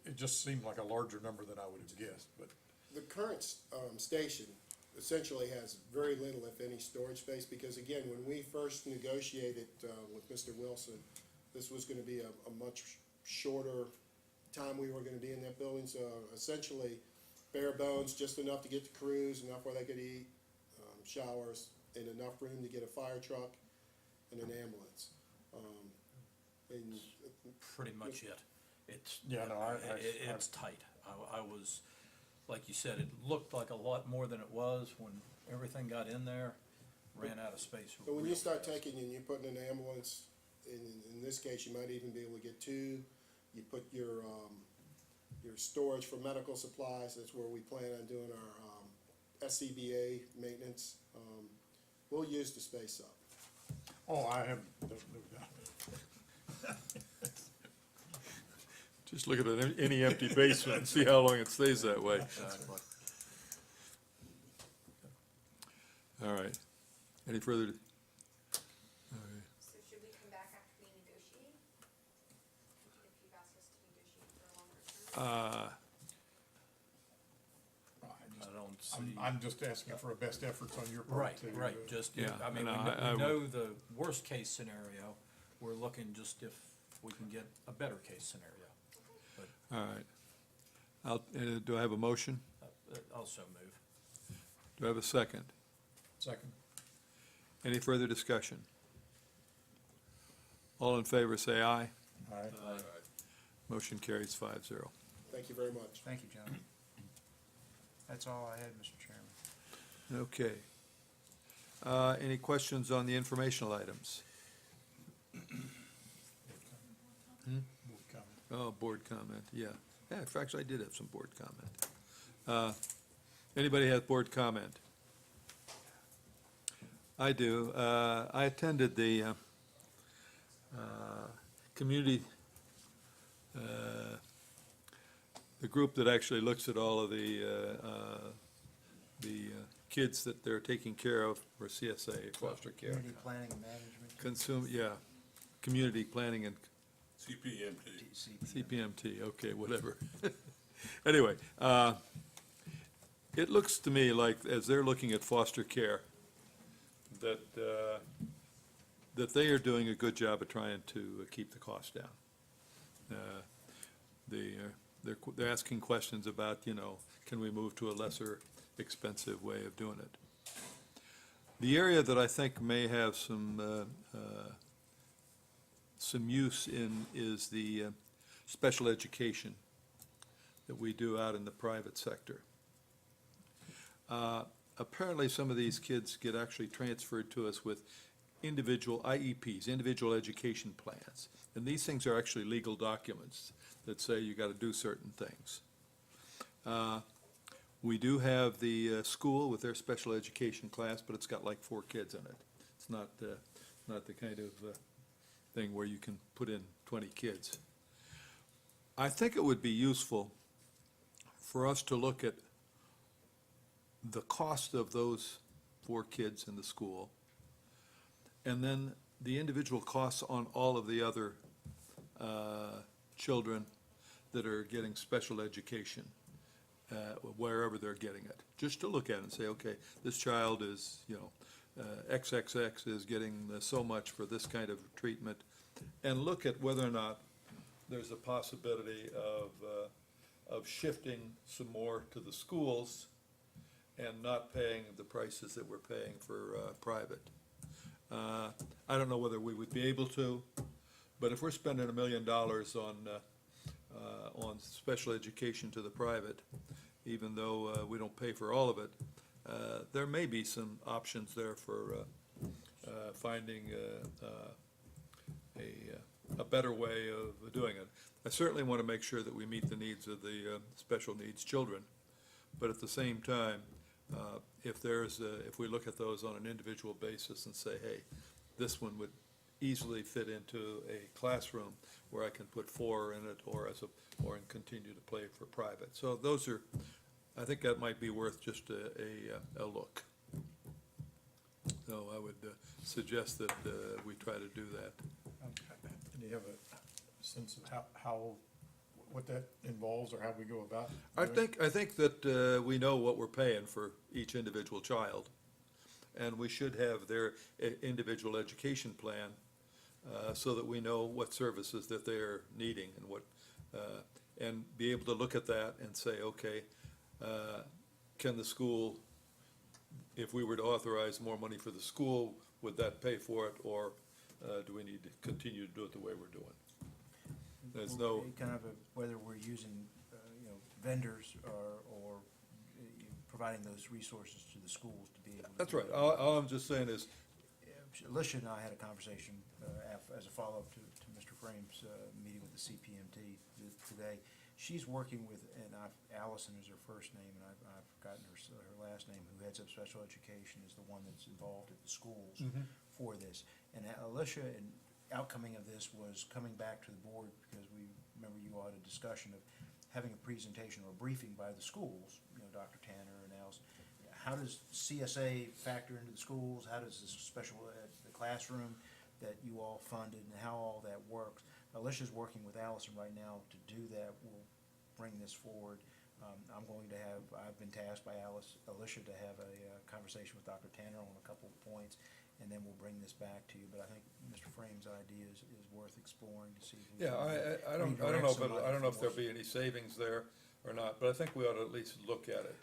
it just seemed like a larger number than I would have guessed, but. The current station essentially has very little, if any, storage space, because again, when we first negotiated with Mr. Wilson, this was gonna be a much shorter time we were gonna be in that building, so essentially bare bones, just enough to get the crews, enough where they could eat, showers, and enough room to get a fire truck and an ambulance. And Pretty much it. It's, Yeah, no, it's tight. I was, like you said, it looked like a lot more than it was when everything got in there, ran out of space. But when you real start fast. taking and you're putting an ambulance, in this case, you might even be able to get two. You put your storage for medical supplies, that's where we plan on doing our SCBA maintenance. We'll use the space up. Oh, I have no doubt. Just look at any empty basement and see how long it stays that way. Exactly. All right. Any further? All right. So should we come back after we negotiate? If you've asked us to negotiate for a longer term? I don't see. I'm just asking for a best efforts on your part Right, to. right, just, Yeah, I mean, and we I know the worst case scenario, we're looking just if we can get a better case scenario. But, All right. Do I have a motion? also move. Do I have a second? Second. Any further discussion? All in favor, say aye. Aye. Motion carries 5-0. Thank you very much. thank you, John. That's all I had, Mr. Chairman. Okay. Any questions on the informational items? Board comment. Oh, board comment, yeah. Yeah, in fact, I did have some board comment. Anybody has board comment? I do. I attended the community, the group that actually looks at all of the kids that they're taking care of for CSA, foster care. Community planning and management. Community planning and CPMT. CPMT, okay, whatever. Anyway, it looks to me like, as they're looking at foster care, that they are doing a good job of trying to keep the cost down. They're asking questions about, can we move to a lesser expensive way of doing it? The area that I think may have some use in is the special education that we do out in the private sector. Apparently, some of these kids get actually transferred to us with individual IEPs, individual education plans. And these things are actually legal documents that say you got to do certain things. We do have the school with their special education class, but it's got like 4 kids in it. It's not the kind of thing where you can put in 20 kids. I think it would be useful for us to look at the cost of those 4 kids in the school, and then the individual costs on all of the other children that are getting special education, wherever they're getting it. Just to look at it and say, okay, this child is, XXX is getting so much for this kind of treatment, and look at whether or not there's a possibility of shifting some more to the schools and not paying the prices that we're paying for private. I don't know whether we would be able to, but if we're spending $1 million on special education to the private, even though we don't pay for all of it, there may be some options there for finding a better way of doing it. I certainly want to make sure that we meet the needs of the special needs children, but at the same time, if we look at those on an individual basis and say, hey, this one would easily fit into a classroom where I can put 4 in it, or and continue to play for private. So those are, I think that might be worth just a look. So I would suggest that we try to do that. Do you have a sense of what that involves, or how we go about I doing it? think that we know what we're paying for each individual child, and we should have their individual education plan so that we know what services that they're needing and what, and be able to look at that and say, okay, can the school, if we were to authorize more money for the school, would that pay for it, or do we need to continue to do it the way we're doing? There's no. Kind of whether we're using, vendors or providing those resources to the schools to be able to. That's right. All I'm just saying is, Alicia and I had a conversation as a follow-up to Mr. Frame's meeting with the CPMT today. She's working with, and Allison is her first name, and I've forgotten her last name, who heads up special education, is the one that's involved at the schools for this. And Alicia, and outcoming of this was coming back to the board, because we remember you all had a discussion of having a presentation or a briefing by the schools, Dr. Tanner and Alice. How does CSA factor into the schools? How does this special ed, the classroom that you all funded, and how all that works? Alicia's working with Allison right now to do that. We'll bring this forward. I've been tasked by Alicia to have a conversation with Dr. Tanner on a couple of points, and then we'll bring this back to you. But I think Mr. Frame's idea is worth exploring to see if we can I don't know if there'll be any savings there or not, but I think we ought to at least look at it.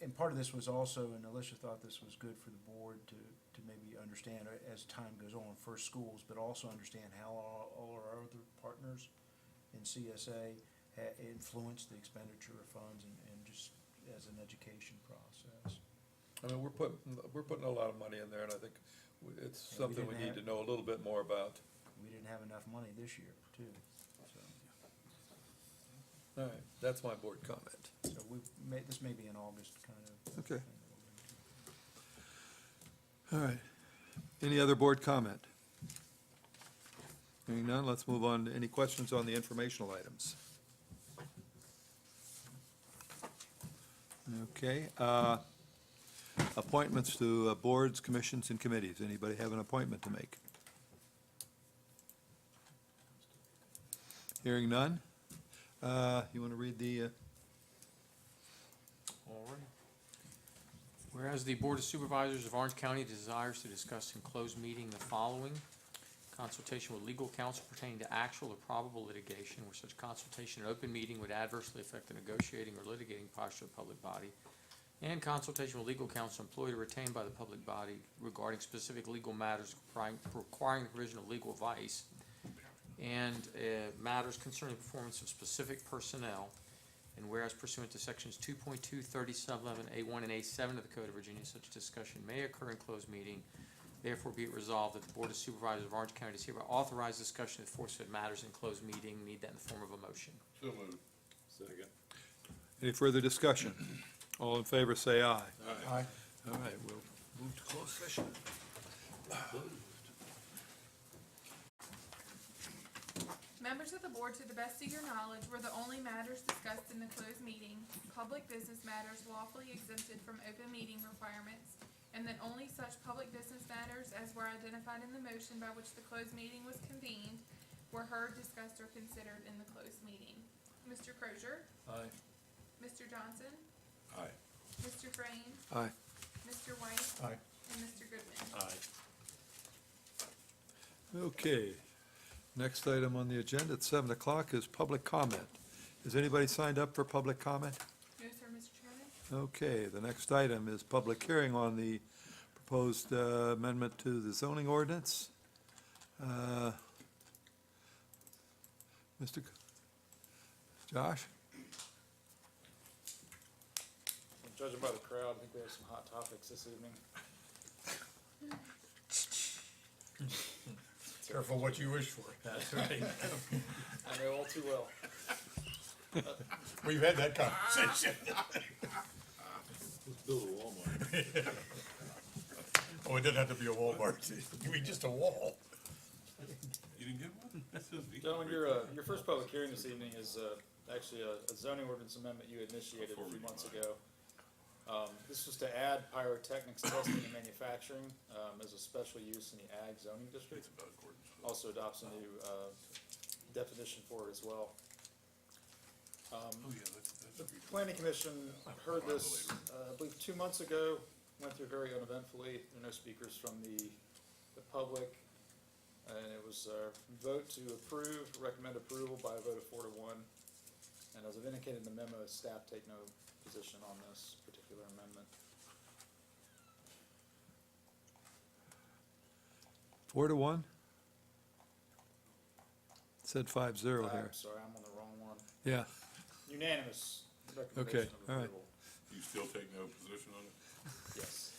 And part of this was also, and Alicia thought this was good for the board to maybe understand as time goes on, first schools, but also understand how all our other partners in CSA influence the expenditure of funds and just as an education process. I mean, we're putting a lot of money in there, and I think it's something we need to know a little bit more about. We didn't have enough money this year, too, so. All right, that's my board comment. So this may be an August kind of. Okay. thing that we'll do. All right. Any other board comment? Hearing none, let's move on to any questions on the informational items. Okay. Appointments to boards, commissions, and committees. Anybody have an appointment to make? Hearing none. You want to read the? All right. Whereas the Board of Supervisors of Orange County desires to discuss in closed meeting the following: consultation with legal counsel pertaining to actual or probable litigation, where such consultation in open meeting would adversely affect the negotiating or litigating posture of the public body, and consultation with legal counsel employed or retained by the public body regarding specific legal matters requiring the provision of legal advice, and matters concerning the performance of specific personnel. And whereas pursuant to sections 2.2, 3711A1 and A7 of the Code of Virginia, such discussion may occur in closed meeting. Therefore, be it resolved that the Board of Supervisors of Orange County does hereby authorize discussion of forfeit matters in closed meeting. Need that in the form of a motion. So moved. Second. Any further discussion? All in favor, say aye. Aye. All right, we'll move to closed session. Members of the board, to the best of your knowledge, were the only matters discussed in the closed meeting, public business matters lawfully exempted from open meeting requirements, and that only such public business matters as were identified in the motion by which the closed meeting was convened were heard, discussed, or considered in the closed meeting. Mr. Crozier? Aye. Mr. Johnson? Aye. Mr. Frame? Aye. Mr. White? Aye. And Mr. Goodman? Aye. Okay, next item on the agenda at 7 o'clock is public comment. Is anybody signed up for public comment? No, sir, Mr. Chairman. Okay, the next item is public hearing on the proposed amendment to the zoning ordinance. Mr. Josh? Judging by the crowd, I think we have some hot topics this evening. Careful what you wish for. That's right. I know all too well. We've had that conversation. Let's build a Walmart. Oh, it doesn't have to be a Walmart. It can be just a wall. You didn't get one? That says be- Gentlemen, your first public hearing this evening is actually a zoning ordinance amendment you initiated a few months ago. This was to add pyrotechnics testing and manufacturing as a special use in the ag zoning district. It's about accordance. Also adopts a new definition for it as well. Oh, yeah, that's The planning commission heard this, I believe, 2 months ago, went through very uneventfully. There are no speakers from the public. And it was a vote to approve, recommend approval by a vote of 4 to 1. And as I've indicated in the memo, staff take no position on this particular amendment. 4 to 1? It said 5-0 here. I'm sorry, I'm on the wrong one. Yeah, Unanimous Okay, recommendation of all right. approval. You still take no position on it? Yes.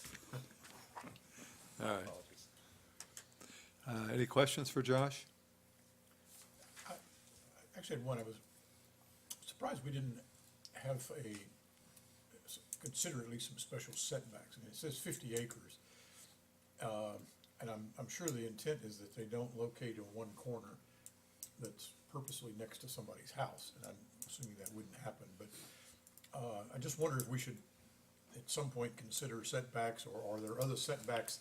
all right. Apologies. Any questions for Josh? I actually had one. I was surprised we didn't have consider at least some special setbacks. I mean, it says 50 acres. And I'm sure the intent is that they don't locate in one corner that's purposely next to somebody's house. And I'm assuming that wouldn't happen, but I just wonder if we should at some point consider setbacks, or are there other setbacks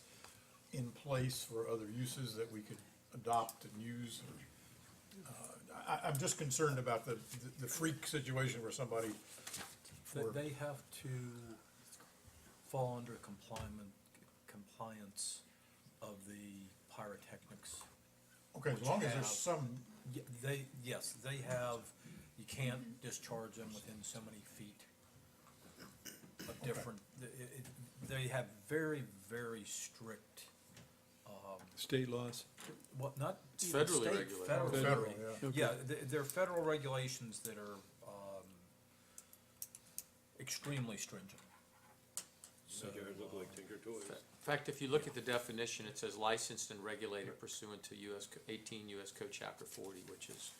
in place for other uses that we could adopt and use? I'm just concerned about the freak situation where somebody, They have to fall under compliance of the pyrotechnics. okay, as which long as have- there's some, Yes, they have, you can't discharge them within so many feet of different, they have very, very strict, State laws? what, not It's even federally state, regulated. federal. Federal, yeah. Yeah, there are federal regulations that are, extremely stringent. So, Make ours look like Tinker Toys. In fact, if you look at the definition, it says licensed and regulated pursuant to 18 US Code Chapter 40, which is,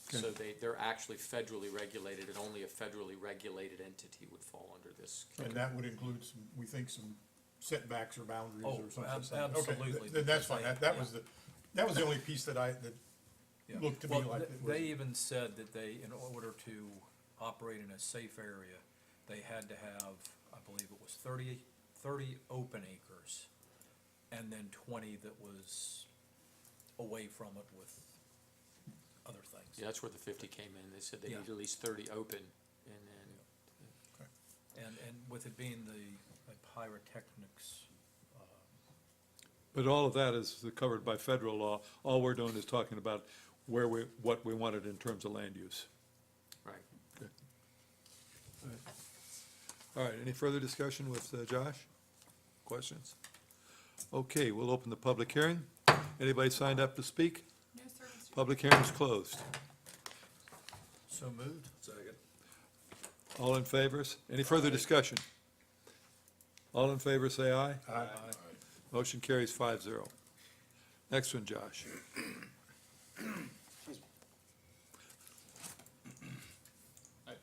so they're actually federally regulated, and only a federally regulated entity would fall under this. and that would include some, we think, some setbacks or boundaries Oh, or something. absolutely, Okay, then that's fine. because That they- was that was the only piece that Yeah. looked to me Well, like it was. they even said that they, in order to operate in a safe area, they had to have, I believe it was 30 open acres, and then 20 that was away from it with other things. Yeah, that's where the 50 came in. They said they Yeah. need at least 30 open, and then, And with it being the pyrotechnics, But all of that is covered by federal law. All we're doing is talking about what we wanted in terms of land use. right. Okay. All right, any further discussion with Josh? Questions? Okay, we'll open the public hearing. Anybody signed up to speak? No, sir, Mr. Public hearing is closed. so moved. Second. All in favors? Any further discussion? All in favor, say aye. Aye. Motion carries 5-0. Next one, Josh.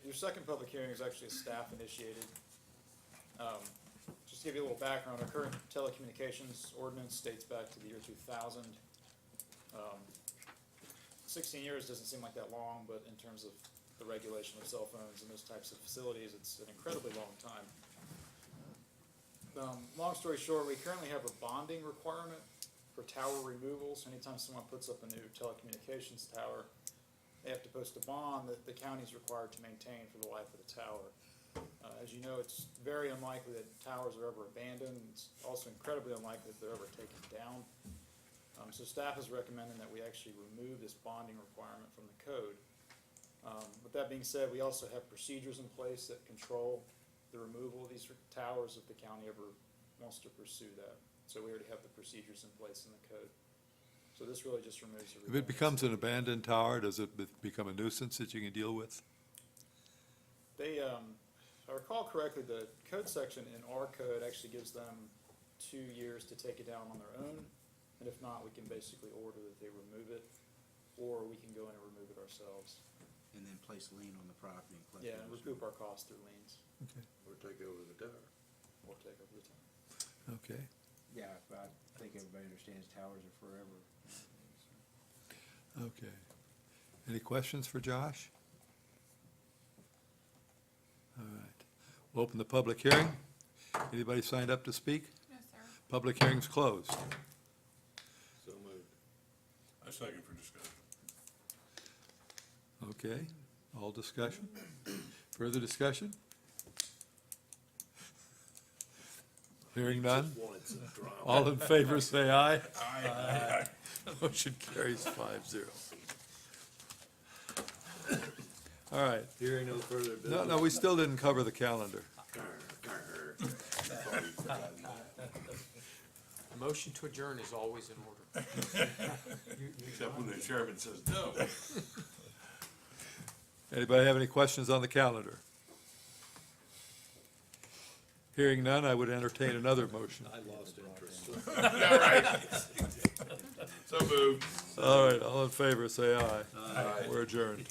Your second public hearing is actually a staff-initiated Just to give you a little background, our current telecommunications ordinance dates back to the year 2000. 16 years doesn't seem like that long, but in terms of the regulation of cell phones and those types of facilities, it's an incredibly long time. Long story short, we currently have a bonding requirement for tower removals. Anytime someone puts up a new telecommunications tower, they have to post a bond that the county is required to maintain for the life of the tower. As you know, it's very unlikely that towers are ever abandoned. It's also incredibly unlikely that they're ever taken down. So staff is recommending that we actually remove this bonding requirement from the code. With that being said, we also have procedures in place that control the removal of these towers if the county ever wants to pursue that. So we already have the procedures in place in the code. So this really just removes the. If it becomes an abandoned tower, does it become a nuisance that you can deal with? They, if I recall correctly, the code section in our code actually gives them 2 years to take it down on their own. And if not, we can basically order that they remove it, or we can go in and remove it ourselves. And then place lien on the property and collect. Yeah, and recoup our costs through liens, Or take over the tower. or take over the town. Okay. Yeah, but I think everybody understands towers are forever. Okay. Any questions for Josh? All right. We'll open the public hearing. Anybody signed up to speak? No, sir. Public hearing's closed. So moved. I second for discussion. Okay. All discussion? Further discussion? Hearing none? Just wanted some drama. All in favor, say aye. Aye. Motion carries 5-0. All right. Hearing no further business. No, no, we still didn't cover the calendar. A motion to adjourn is always in order. Except when the chairman says no. Anybody have any questions on the calendar? Hearing none, I would entertain another motion. I lost interest. So moved. All right, all in favor, say aye. Aye. We're adjourned.